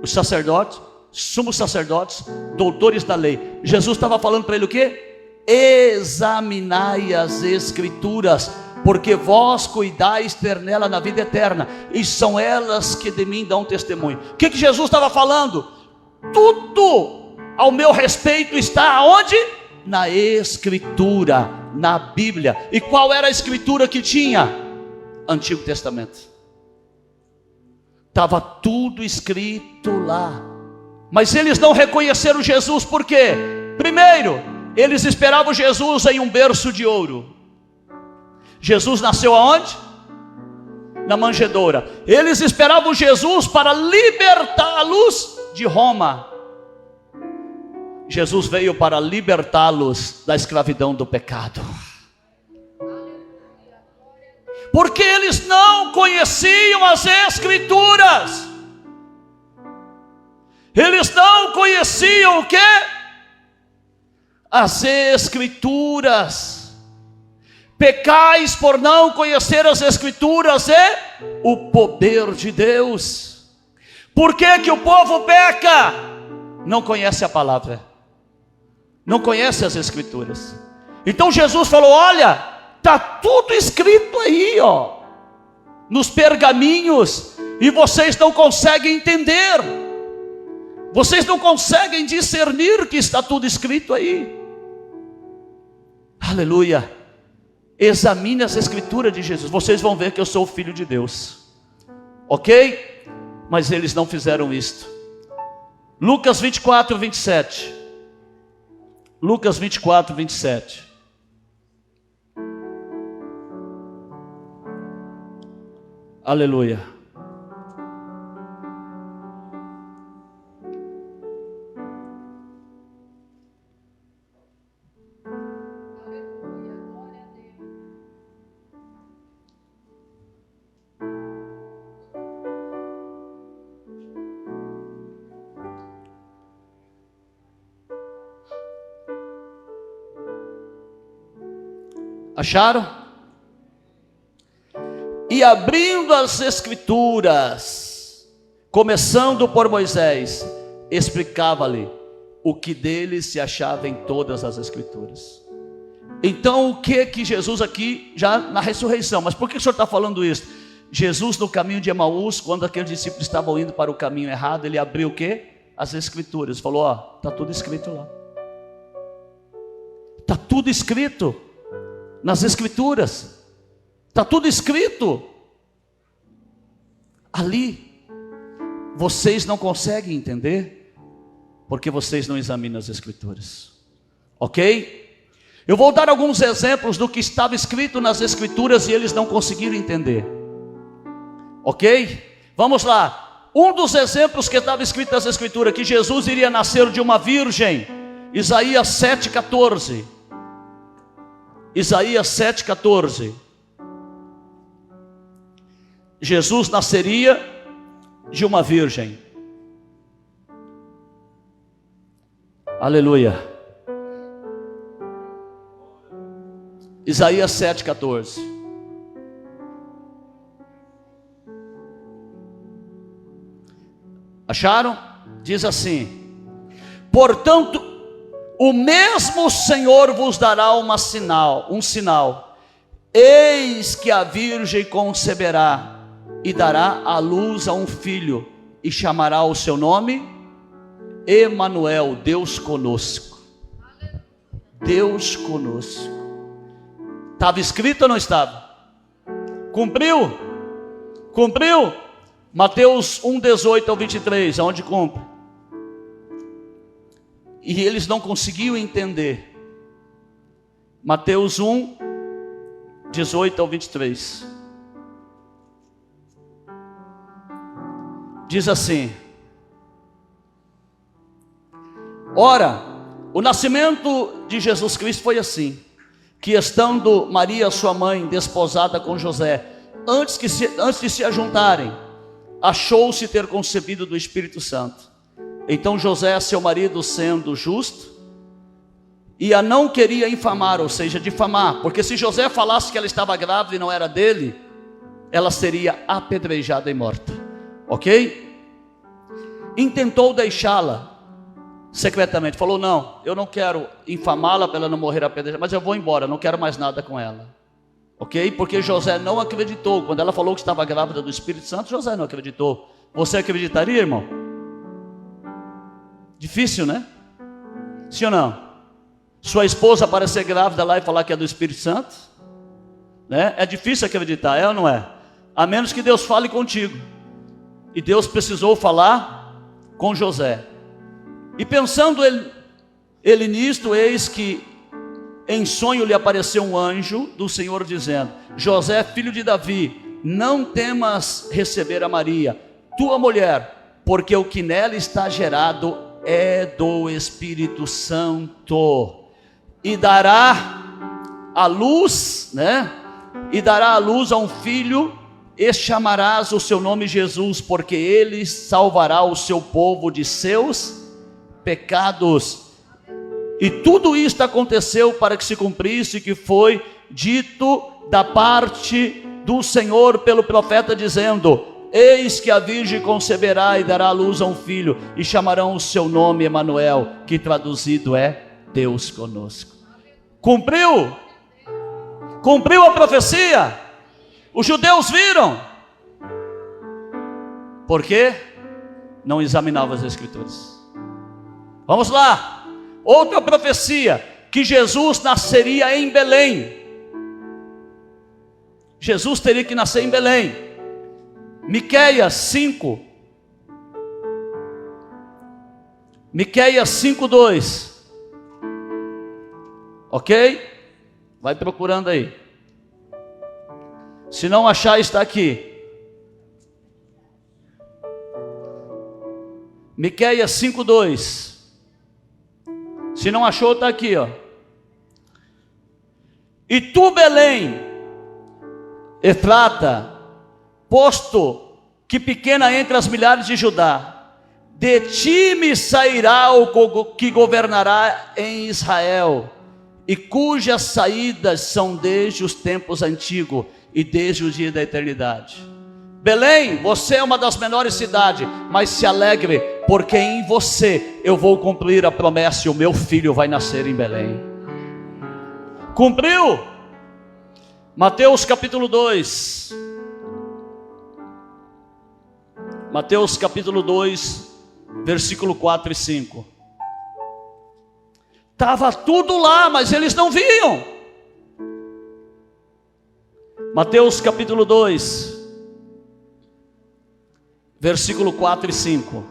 os sacerdotes, sumos sacerdotes, doutores da lei. Jesus estava falando para ele o quê? Examinai as Escrituras, porque vós cuidais ter nela na vida eterna, e são elas que de mim dão testemunho. O que Jesus estava falando? Tudo ao meu respeito está aonde? Na Escritura, na Bíblia. E qual era a Escritura que tinha? Antigo Testamento. Estava tudo escrito lá. Mas eles não reconheceram Jesus, por quê? Primeiro, eles esperavam Jesus em um berço de ouro. Jesus nasceu aonde? Na manjedoura. Eles esperavam Jesus para libertá-los de Roma. Jesus veio para libertá-los da escravidão do pecado. Porque eles não conheciam as Escrituras. Eles não conheciam o quê? As Escrituras. Pecais por não conhecer as Escrituras e o poder de Deus. Por que que o povo peca? Não conhece a palavra, não conhece as Escrituras. Então Jesus falou: olha, está tudo escrito aí, ó, nos pergaminhos, e vocês não conseguem entender, vocês não conseguem discernir que está tudo escrito aí. Aleluia. Examine as Escrituras de Jesus, vocês vão ver que eu sou o Filho de Deus, ok? Mas eles não fizeram isto. Lucas 24, 27. Lucas 24, 27. Aleluia. Acharam? E abrindo as Escrituras, começando por Moisés, explicava-lhe o que dele se achava em todas as Escrituras. Então o que Jesus aqui, já na ressurreição, mas por que o senhor está falando isso? Jesus no caminho de Emaús, quando aqueles discípulos estavam indo para o caminho errado, ele abriu o quê? As Escrituras, falou, ó, está tudo escrito lá. Está tudo escrito nas Escrituras. Está tudo escrito. Ali, vocês não conseguem entender, porque vocês não examinam as Escrituras. Ok? Eu vou dar alguns exemplos do que estava escrito nas Escrituras e eles não conseguiram entender. Ok? Vamos lá. Um dos exemplos que estava escrito nas Escrituras, que Jesus iria nascer de uma virgem. Isaías 7,14. Isaías 7,14. Jesus nasceria de uma virgem. Aleluia. Isaías 7,14. Acharam? Diz assim: portanto, o mesmo Senhor vos dará um sinal. Eis que a virgem conceberá e dará à luz a um filho, e chamará o seu nome Emanuel, Deus conosco. Deus conosco. Estava escrito ou não estava? Cumpriu? Cumpriu? Mateus 1:18 ao 23, aonde cumpre? E eles não conseguiam entender. Mateus 1:18 ao 23. Diz assim: ora, o nascimento de Jesus Cristo foi assim, que estando Maria, sua mãe, desposada com José, antes de se ajuntarem, achou-se ter concebido do Espírito Santo. Então José, seu marido, sendo justo, e a não queria infamar, ou seja, difamar, porque se José falasse que ela estava grávida e não era dele, ela seria apedrejada e morta. Ok? Intentou deixá-la secretamente, falou: não, eu não quero infamá-la para ela não morrer apedrejada, mas eu vou embora, não quero mais nada com ela. Ok? Porque José não acreditou. Quando ela falou que estava grávida do Espírito Santo, José não acreditou. Você acreditaria, irmão? Difícil, né? Sim ou não? Sua esposa aparecer grávida lá e falar que é do Espírito Santo, né? É difícil acreditar, é ou não é? A menos que Deus fale contigo. E Deus precisou falar com José. E pensando ele nisto, eis que em sonho lhe apareceu um anjo do Senhor dizendo: José, filho de Davi, não temas receber a Maria, tua mulher, porque o que nela está gerado é do Espírito Santo. E dará a luz, né? E dará a luz a um filho, e chamarás o seu nome Jesus, porque ele salvará o seu povo de seus pecados. E tudo isto aconteceu para que se cumprisse que foi dito da parte do Senhor pelo profeta, dizendo: eis que a virgem conceberá e dará à luz a um filho, e chamarão o seu nome Emanuel, que traduzido é Deus conosco. Cumpriu? Cumpriu a profecia? Os judeus viram. Por quê? Não examinavam as Escrituras. Vamos lá. Outra profecia, que Jesus nasceria em Belém. Jesus teria que nascer em Belém. Miqueias 5. Miqueias 5:2. Ok? Vai procurando aí. Se não achar, está aqui. Miqueias 5:2. Se não achou, está aqui, ó. E tu, Belém, Efrata, posto que pequena entre as milhares de Judá, de ti me sairá o que governará em Israel, e cujas saídas são desde os tempos antigos e desde o dia da eternidade. Belém, você é uma das menores cidades, mas se alegre, porque em você eu vou cumprir a promessa e o meu filho vai nascer em Belém. Cumpriu? Mateus capítulo 2. Mateus capítulo 2, versículo 4 e 5. Estava tudo lá, mas eles não viam. Mateus capítulo 2, versículo 4 e 5.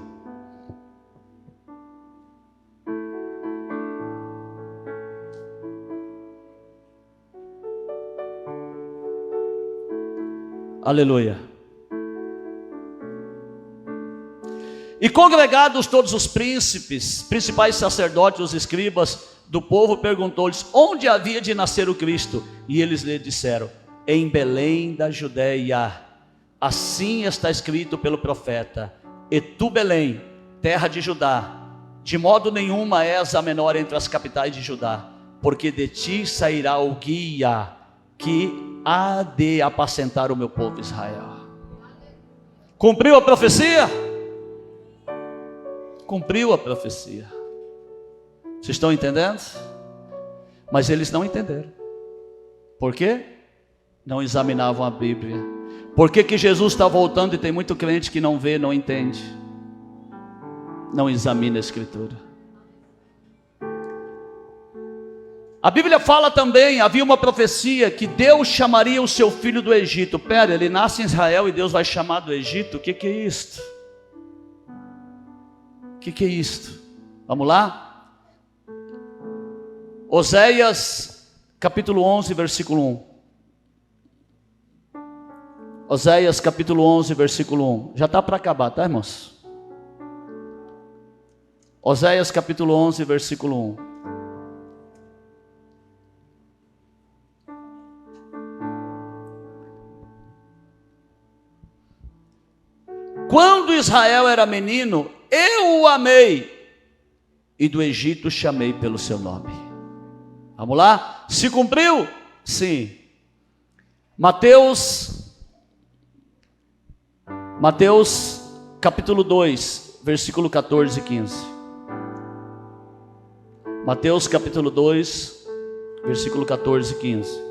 Aleluia. E congregados todos os príncipes, principais sacerdotes, os escribas do povo, perguntou-lhes onde havia de nascer o Cristo. E eles lhe disseram: em Belém da Judeia. Assim está escrito pelo profeta: e tu, Belém, terra de Judá, de modo nenhuma és a menor entre as capitais de Judá, porque de ti sairá o guia que há de apacentar o meu povo Israel. Cumpriu a profecia? Cumpriu a profecia. Vocês estão entendendo? Mas eles não entenderam. Por quê? Não examinavam a Bíblia. Por que Jesus está voltando e tem muito crente que não vê, não entende? Não examina a Escritura. A Bíblia fala também, havia uma profecia que Deus chamaria o seu filho do Egito. Pera, ele nasce em Israel e Deus vai chamar do Egito? O que é isto? O que é isto? Vamos lá? Oséias capítulo 11, versículo 1. Oséias capítulo 11, versículo 1. Já está para acabar, tá, irmãos? Oséias capítulo 11, versículo 1. Quando Israel era menino, eu o amei, e do Egito chamei pelo seu nome. Vamos lá? Se cumpriu? Sim. Mateus capítulo 2, versículo 14 e 15. Mateus capítulo 2, versículo 14 e 15.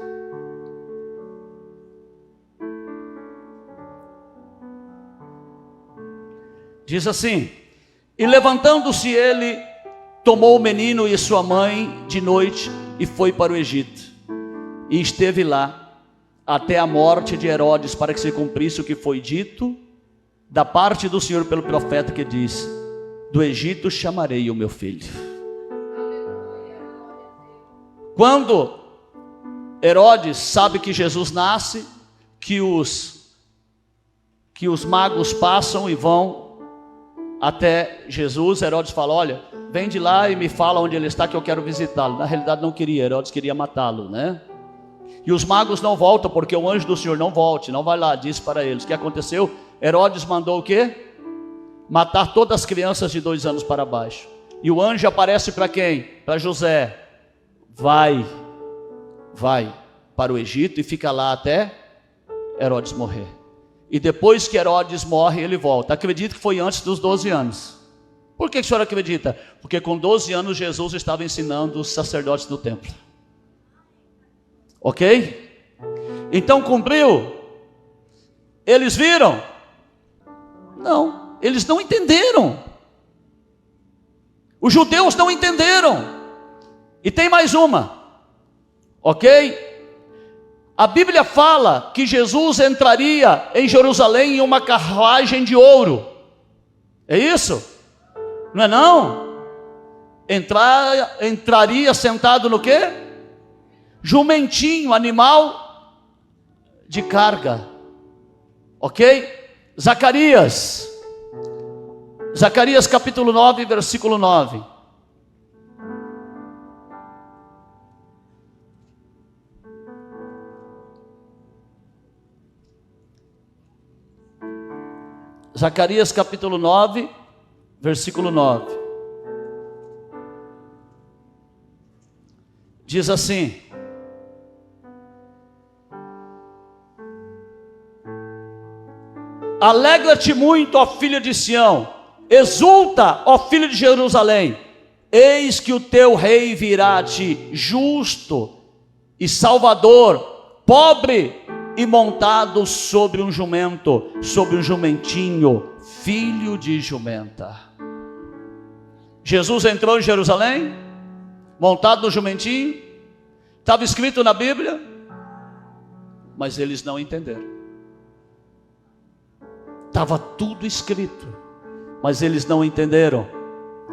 Diz assim: e levantando-se ele, tomou o menino e sua mãe de noite e foi para o Egito. E esteve lá até a morte de Herodes, para que se cumprisse o que foi dito da parte do Senhor pelo profeta, que diz: do Egito chamarei o meu filho. Quando Herodes sabe que Jesus nasce, que os magos passam e vão até Jesus, Herodes fala: olha, vem de lá e me fala onde ele está, que eu quero visitá-lo. Na realidade não queria, Herodes queria matá-lo, né? E os magos não voltam, porque o anjo do Senhor não volte, não vai lá, disse para eles. O que aconteceu? Herodes mandou o quê? Matar todas as crianças de 2 anos para baixo. E o anjo aparece para quem? Para José. Vai para o Egito e fica lá até Herodes morrer. E depois que Herodes morre, ele volta. Acredito que foi antes dos 12 anos. Por que o senhor acredita? Porque com 12 anos Jesus estava ensinando os sacerdotes do templo. Ok? Então cumpriu? Eles viram? Não, eles não entenderam. Os judeus não entenderam. E tem mais uma. Ok? A Bíblia fala que Jesus entraria em Jerusalém em uma carruagem de ouro. É isso? Não é não? Entraria sentado no quê? Jumentinho, animal de carga. Ok? Zacarias capítulo 9, versículo 9. Zacarias capítulo 9, versículo 9. Diz assim: alegra-te muito, ó filha de Sião, exulta, ó filha de Jerusalém, eis que o teu rei virá a ti, justo e salvador, pobre e montado sobre um jumento, sobre um jumentinho, filho de jumenta. Jesus entrou em Jerusalém, montado no jumentinho, estava escrito na Bíblia, mas eles não entenderam. Estava tudo escrito, mas eles não entenderam.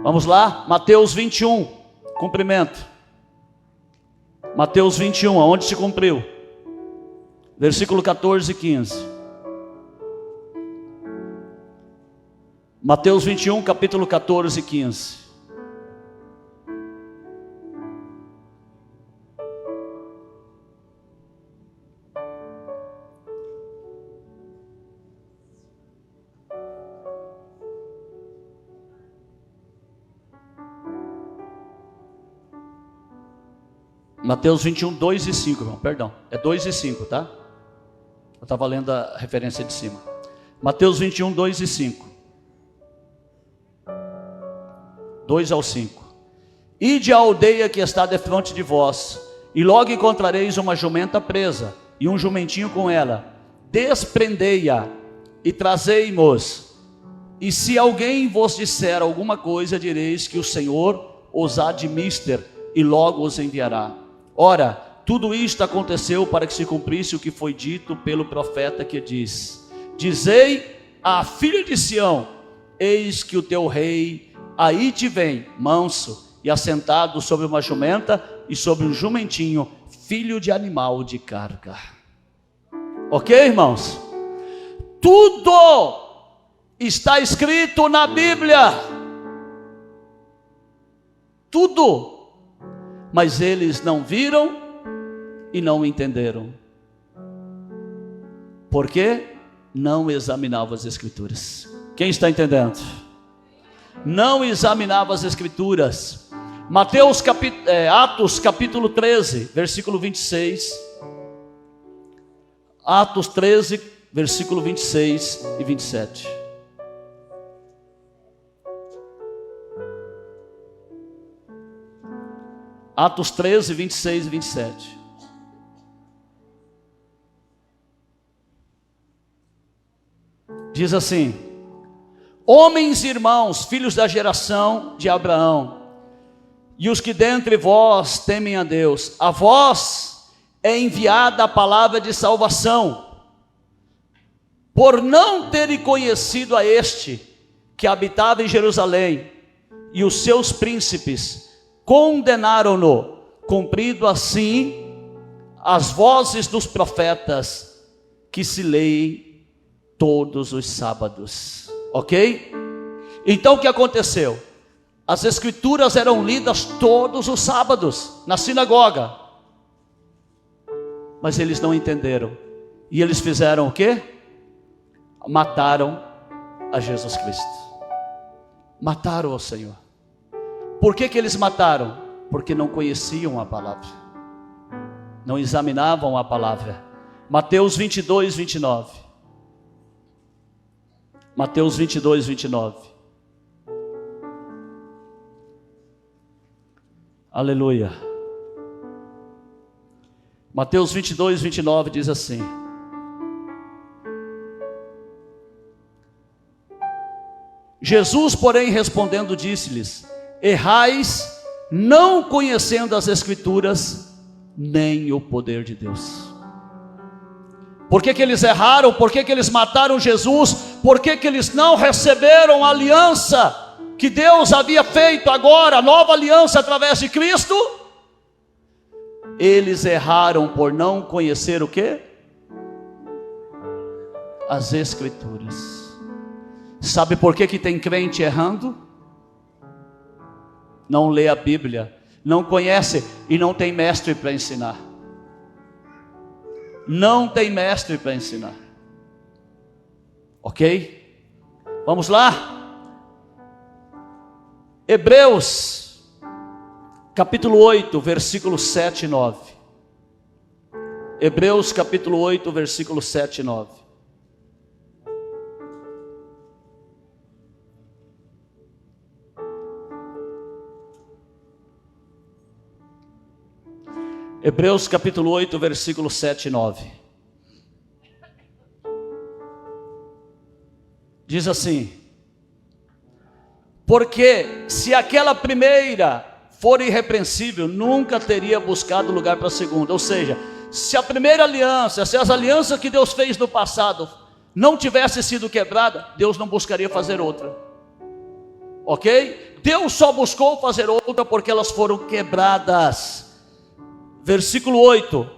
Vamos lá, Mateus 21, cumprimento. Mateus 21, aonde se cumpriu? Versículo 14 e 15. Mateus 21, capítulo 14 e 15. Mateus 21, 2 e 5, irmão, perdão, é 2 e 5, tá? Eu estava lendo a referência de cima. Mateus 21, 2 e 5. 2 ao 5. Ide à aldeia que está defronte de vós, e logo encontrareis uma jumenta presa, e um jumentinho com ela. Desprendei-a, e trazei-mos. E se alguém vos disser alguma coisa, direis que o Senhor os há de mister, e logo os enviará. Ora, tudo isto aconteceu para que se cumprisse o que foi dito pelo profeta que diz: dizei à filha de Sião, eis que o teu rei aí te vem, manso e assentado sobre uma jumenta e sobre um jumentinho, filho de animal de carga. Ok, irmãos? Tudo está escrito na Bíblia. Tudo. Mas eles não viram e não entenderam. Por quê? Não examinavam as Escrituras. Quem está entendendo? Não examinava as Escrituras. Atos capítulo 13, versículo 26. Atos 13, versículo 26 e 27. Atos 13, 26 e 27. Diz assim: homens e irmãos, filhos da geração de Abraão, e os que dentre vós temem a Deus, a vós é enviada a palavra de salvação, por não terem conhecido a este que habitava em Jerusalém, e os seus príncipes condenaram-no, cumprido assim as vozes dos profetas que se leem todos os sábados. Ok? Então o que aconteceu? As Escrituras eram lidas todos os sábados na sinagoga, mas eles não entenderam, e eles fizeram o quê? Mataram a Jesus Cristo, mataram o Senhor. Por que eles mataram? Porque não conheciam a palavra, não examinavam a palavra. Mateus 22, 29. Mateus 22, 29. Aleluia. Mateus 22, 29 diz assim: Jesus, porém, respondendo, disse-lhes: errais, não conhecendo as Escrituras, nem o poder de Deus. Por que eles erraram? Por que eles mataram Jesus? Por que eles não receberam a aliança que Deus havia feito agora, a nova aliança através de Cristo? Eles erraram por não conhecer o quê? As Escrituras. Sabe por que tem crente errando? Não lê a Bíblia, não conhece e não tem mestre para ensinar. Não tem mestre para ensinar. Ok? Vamos lá? Hebreus capítulo 8, versículo 7 e 9. Hebreus capítulo 8, versículo 7 e 9. Hebreus capítulo 8, versículo 7 e 9. Diz assim: porque se aquela primeira for irrepreensível, nunca teria buscado lugar para a segunda. Ou seja, se a primeira aliança, se as alianças que Deus fez no passado não tivesse sido quebrada, Deus não buscaria fazer outra. Ok? Deus só buscou fazer outra porque elas foram quebradas. Versículo 8: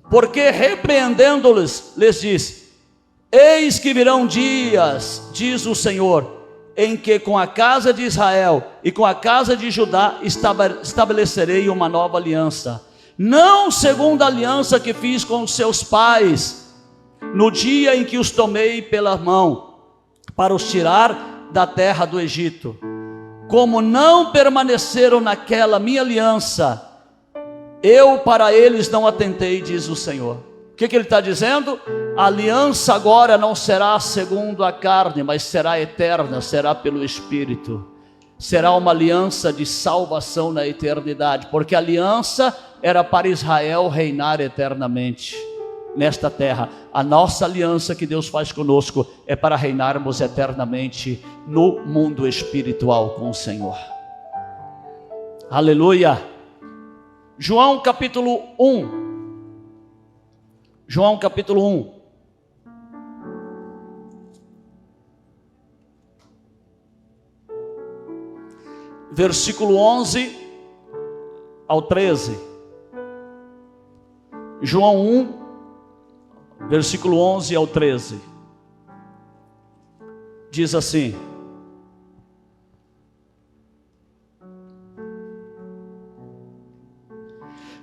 porque repreendendo-lhes, lhes diz: eis que virão dias, diz o Senhor, em que com a casa de Israel e com a casa de Judá estabelecerei uma nova aliança, não segundo a aliança que fiz com os seus pais, no dia em que os tomei pela mão, para os tirar da terra do Egito. Como não permaneceram naquela minha aliança, eu para eles não atentei, diz o Senhor. O que ele está dizendo? A aliança agora não será segundo a carne, mas será eterna, será pelo Espírito. Será uma aliança de salvação na eternidade, porque a aliança era para Israel reinar eternamente nesta terra. A nossa aliança que Deus faz conosco é para reinarmos eternamente no mundo espiritual com o Senhor. Aleluia. João capítulo 1. João capítulo 1. Versículo 11 ao 13. João 1, versículo 11 ao 13. Diz assim: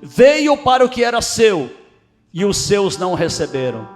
veio para o que era seu, e os seus não receberam,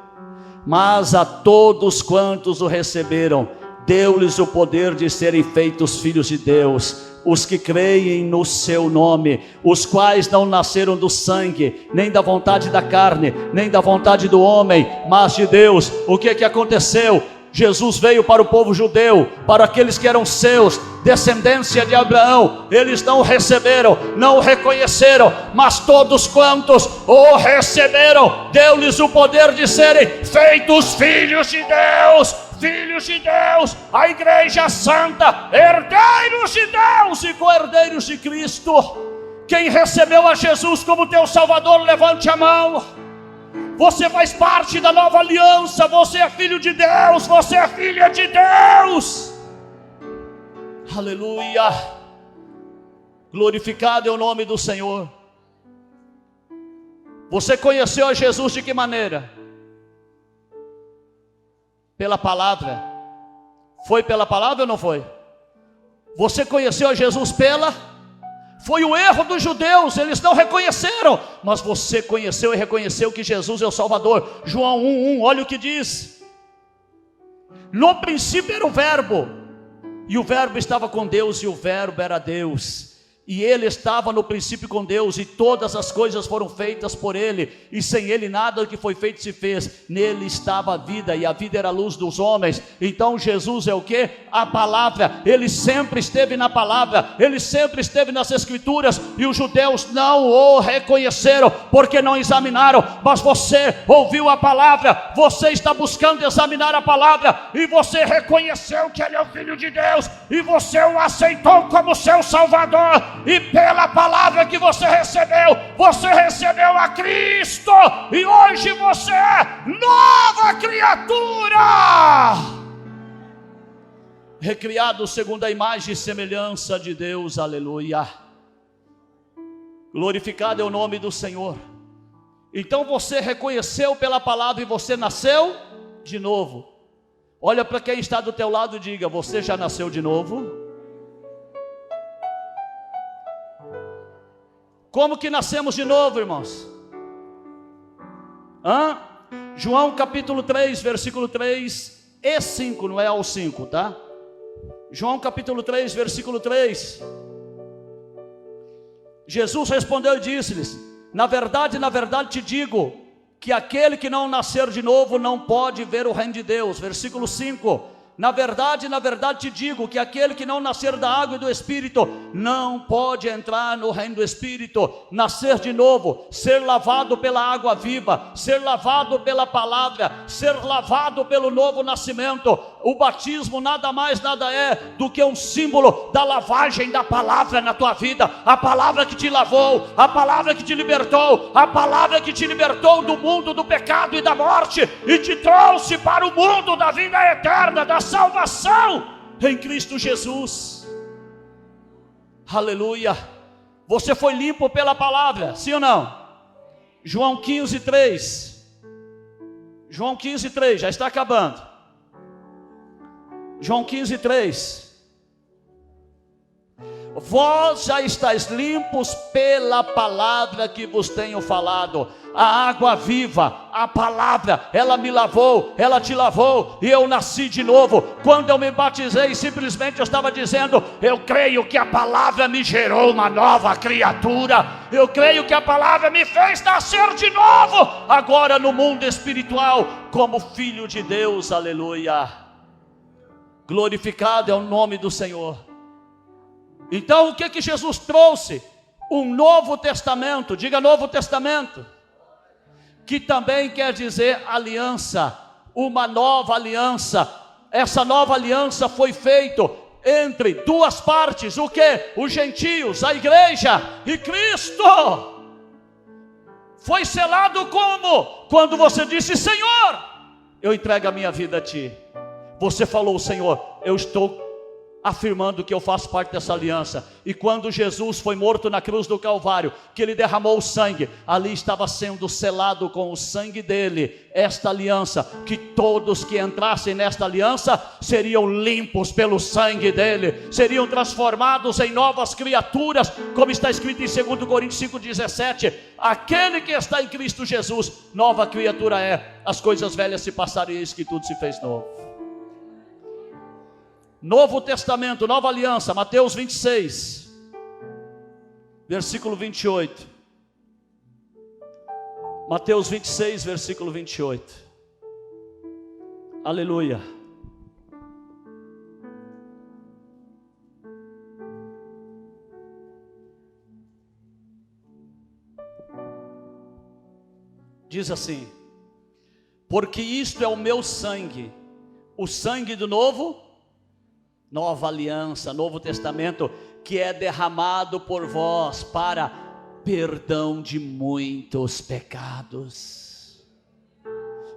mas a todos quantos o receberam, deu-lhes o poder de serem feitos filhos de Deus, os que creem no seu nome, os quais não nasceram do sangue, nem da vontade da carne, nem da vontade do homem, mas de Deus. O que aconteceu? Jesus veio para o povo judeu, para aqueles que eram seus, descendência de Abraão. Eles não o receberam, não o reconheceram, mas todos quantos o receberam, deu-lhes o poder de serem feitos filhos de Deus. Filhos de Deus, a igreja santa, herdeiros de Deus e co-herdeiros de Cristo. Quem recebeu a Jesus como teu Salvador, levante a mão. Você faz parte da nova aliança, você é filho de Deus, você é filha de Deus. Aleluia. Glorificado é o nome do Senhor. Você conheceu a Jesus de que maneira? Pela palavra. Foi pela palavra ou não foi? Você conheceu a Jesus Foi o erro dos judeus, eles não reconheceram, mas você conheceu e reconheceu que Jesus é o Salvador. João 1:1, olha o que diz: no princípio era o verbo, e o verbo estava com Deus, e o verbo era Deus. E ele estava no princípio com Deus, e todas as coisas foram feitas por ele, e sem ele nada do que foi feito se fez. Nele estava a vida, e a vida era a luz dos homens. Então Jesus é o que? A palavra. Ele sempre esteve na palavra, ele sempre esteve nas escrituras, e os judeus não o reconheceram, porque não examinaram. Mas você ouviu a palavra, você está buscando examinar a palavra, e você reconheceu que ele é o Filho de Deus, e você o aceitou como seu Salvador. E pela palavra que você recebeu a Cristo, e hoje você é nova criatura, recriado segundo a imagem e semelhança de Deus. Aleluia. Glorificado é o nome do Senhor. Então você reconheceu pela palavra e você nasceu de novo. Olha para quem está do teu lado e diga: você já nasceu de novo? Como que nascemos de novo, irmãos? João capítulo 3, versículo 3 e 5, não é ao 5, tá? João capítulo 3, versículo 3. Jesus respondeu e disse-lhes: na verdade te digo, que aquele que não nascer de novo não pode ver o reino de Deus. Versículo 5: na verdade te digo, que aquele que não nascer da água e do Espírito não pode entrar no reino do Espírito. Nascer de novo, ser lavado pela água viva, ser lavado pela palavra, ser lavado pelo novo nascimento. O batismo nada mais nada é do que um símbolo da lavagem da palavra na tua vida. A palavra que te lavou, a palavra que te libertou, a palavra que te libertou do mundo do pecado e da morte e te trouxe para o mundo da vida eterna, da salvação em Cristo Jesus. Aleluia. Você foi limpo pela palavra, sim ou não? João 15:3. João 15:3, já está acabando. João 15:3. Vós já estáis limpos pela palavra que vos tenho falado. A água viva, a palavra, ela me lavou, ela te lavou, e eu nasci de novo. Quando eu me batizei, simplesmente eu estava dizendo: eu creio que a palavra me gerou uma nova criatura, eu creio que a palavra me fez nascer de novo, agora no mundo espiritual, como filho de Deus. Aleluia. Glorificado é o nome do Senhor. Então o que Jesus trouxe? Um novo testamento. Diga Novo Testamento, que também quer dizer aliança, uma nova aliança. Essa nova aliança foi feita entre duas partes. O que? Os gentios, a igreja e Cristo. Foi selado como? Quando você disse: Senhor, eu entrego a minha vida a Ti. Você falou: Senhor, eu estou afirmando que eu faço parte dessa aliança. E quando Jesus foi morto na cruz do Calvário, que Ele derramou o sangue, ali estava sendo selado com o sangue dele esta aliança, que todos que entrassem nesta aliança seriam limpos pelo sangue dele, seriam transformados em novas criaturas, como está escrito em 2 Coríntios 5:17. Aquele que está em Cristo Jesus, nova criatura é. As coisas velhas se passaram e eis que tudo se fez novo. Novo Testamento, nova aliança, Mateus 26, versículo 28. Mateus 26, versículo 28. Aleluia. Diz assim: porque isto é o meu sangue, o sangue do nova aliança, Novo Testamento, que é derramado por vós para perdão de muitos pecados.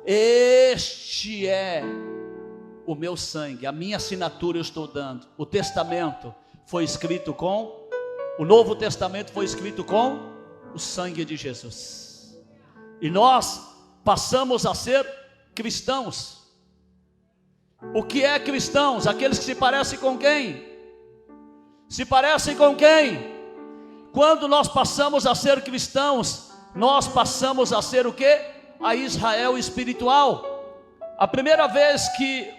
Este é o meu sangue, a minha assinatura eu estou dando. O testamento foi escrito com, o Novo Testamento foi escrito com o sangue de Jesus. E nós passamos a ser cristãos. O que é cristãos? Aqueles que se parecem com quem? Se parecem com quem? Quando nós passamos a ser cristãos, nós passamos a ser o quê? A Israel espiritual. A primeira vez que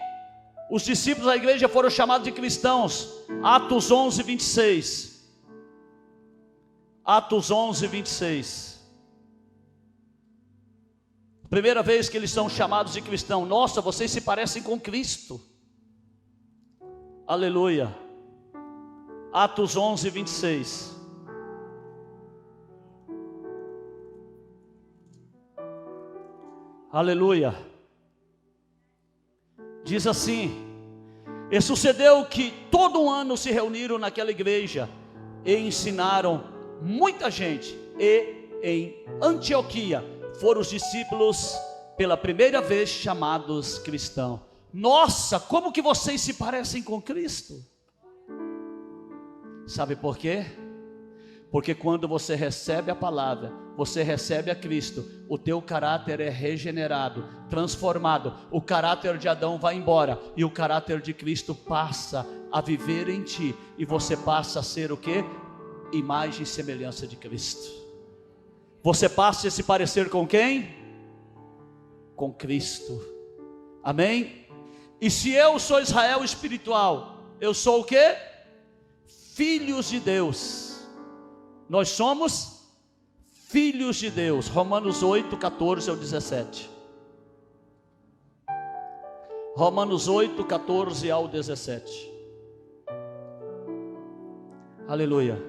os discípulos da igreja foram chamados de cristãos, Atos 11:26. Atos 11:26. Primeira vez que eles são chamados de cristão. Nossa, vocês se parecem com Cristo. Aleluia. Atos 11:26. Aleluia. Diz assim: e sucedeu que todo um ano se reuniram naquela igreja e ensinaram muita gente. E em Antioquia foram os discípulos pela primeira vez chamados cristãos. Nossa, como que vocês se parecem com Cristo? Sabe por quê? Porque quando você recebe a palavra, você recebe a Cristo, o teu caráter é regenerado, transformado. O caráter de Adão vai embora e o caráter de Cristo passa a viver em ti, e você passa a ser o quê? Imagem e semelhança de Cristo. Você passa a se parecer com quem? Com Cristo. Amém? E se eu sou Israel espiritual, eu sou o quê? Filhos de Deus. Nós somos filhos de Deus. Romanos 8, 14 ao 17. Romanos 8, 14 ao 17. Aleluia.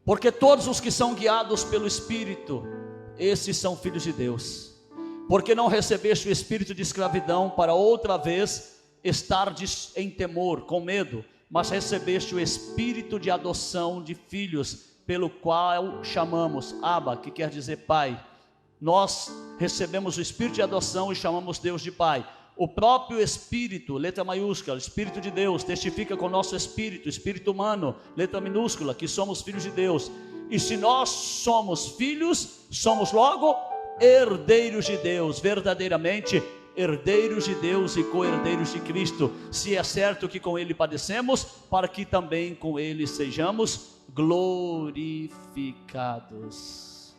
Porque todos os que são guiados pelo Espírito, esses são filhos de Deus. Porque não recebeste o espírito de escravidão para outra vez estardes em temor, com medo, mas recebeste o espírito de adoção de filhos, pelo qual chamamos Abba, que quer dizer Pai. Nós recebemos o espírito de adoção e chamamos Deus de Pai. O próprio Espírito, letra maiúscula, Espírito de Deus, testifica com o nosso espírito, espírito humano, letra minúscula, que somos filhos de Deus. E se nós somos filhos, somos logo herdeiros de Deus, verdadeiramente herdeiros de Deus e co-herdeiros de Cristo, se é certo que com Ele padecemos, para que também com Ele sejamos glorificados.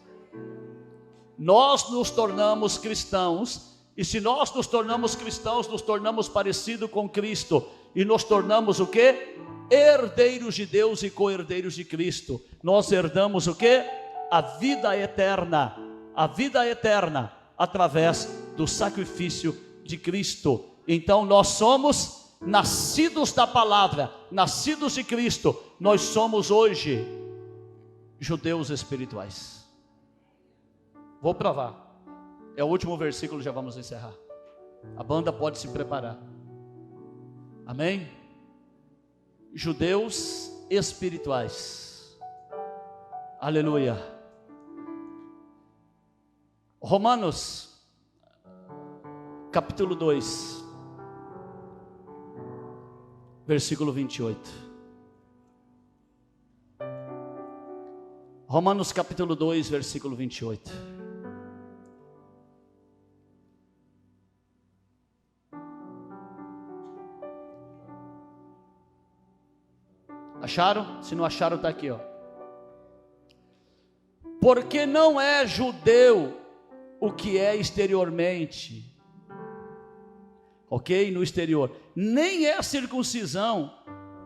Nós nos tornamos cristãos, e se nós nos tornamos cristãos, nos tornamos parecidos com Cristo, e nos tornamos o quê? Herdeiros de Deus e co-herdeiros de Cristo. Nós herdamos o quê? A vida eterna. A vida eterna através do sacrifício de Cristo. Então nós somos nascidos da palavra, nascidos de Cristo. Nós somos hoje judeus espirituais. Vou provar. É o último versículo, já vamos encerrar. A banda pode se preparar. Amém? Judeus espirituais. Aleluia. Romanos, capítulo 2, versículo 28. Romanos, capítulo 2, versículo 28. Acharam? Se não acharam, está aqui, ó. Porque não é judeu o que é exteriormente, ok? No exterior, nem é circuncisão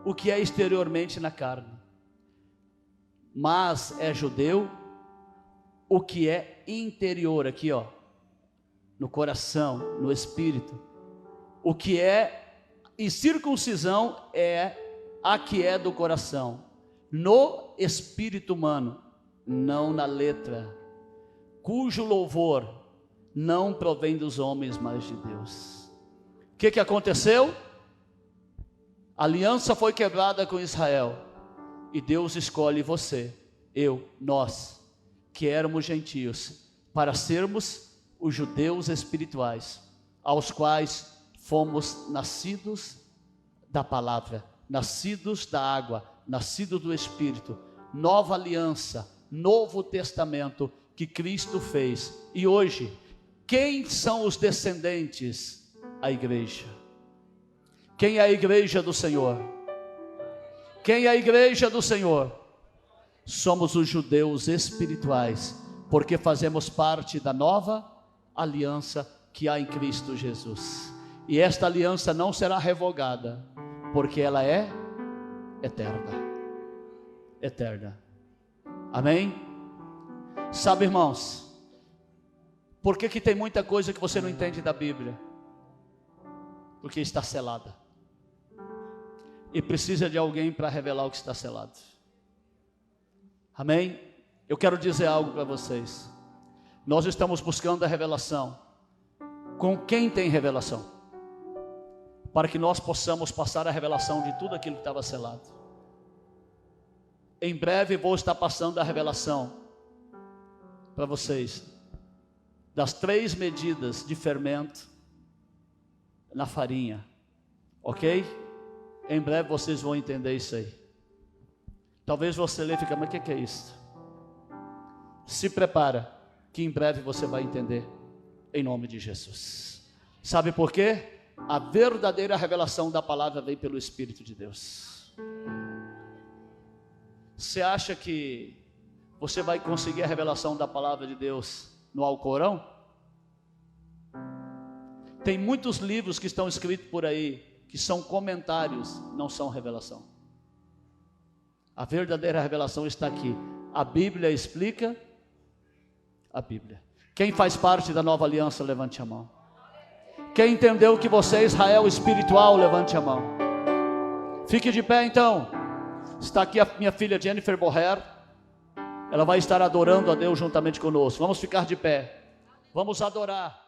o que é exteriormente na carne, mas é judeu o que é interior, aqui ó, no coração, no espírito. O que é, e circuncisão é a que é do coração, no espírito humano, não na letra, cujo louvor não provém dos homens, mas de Deus. O que aconteceu? A aliança foi quebrada com Israel, e Deus escolhe você, eu, nós, que éramos gentios, para sermos os judeus espirituais, aos quais fomos nascidos da palavra, nascidos da água, nascidos do Espírito, nova aliança, novo testamento que Cristo fez. E hoje, quem são os descendentes? A igreja. Quem é a igreja do Senhor? Quem é a igreja do Senhor? Somos os judeus espirituais, porque fazemos parte da nova aliança que há em Cristo Jesus. E esta aliança não será revogada, porque ela é eterna. Eterna. Amém? Sabe, irmãos, por que tem muita coisa que você não entende da Bíblia? Porque está selada, e precisa de alguém para revelar o que está selado. Amém? Eu quero dizer algo para vocês. Nós estamos buscando a revelação. Com quem tem revelação? Para que nós possamos passar a revelação de tudo aquilo que estava selado. Em breve vou estar passando a revelação para vocês das 3 medidas de fermento na farinha, ok? Em breve vocês vão entender isso aí. Talvez você lê e fique, mas o que é isso? Se prepara, que em breve você vai entender, em nome de Jesus. Sabe por quê? A verdadeira revelação da palavra vem pelo Espírito de Deus. Você acha que você vai conseguir a revelação da palavra de Deus no Alcorão? Tem muitos livros que estão escritos por aí, que são comentários, não são revelação. A verdadeira revelação está aqui. A Bíblia explica a Bíblia. Quem faz parte da nova aliança, levante a mão. Quem entendeu que você é Israel espiritual, levante a mão. Fique de pé então. Está aqui a minha filha Jennifer Borrer. Ela vai estar adorando a Deus juntamente conosco. Vamos ficar de pé. Vamos adorar.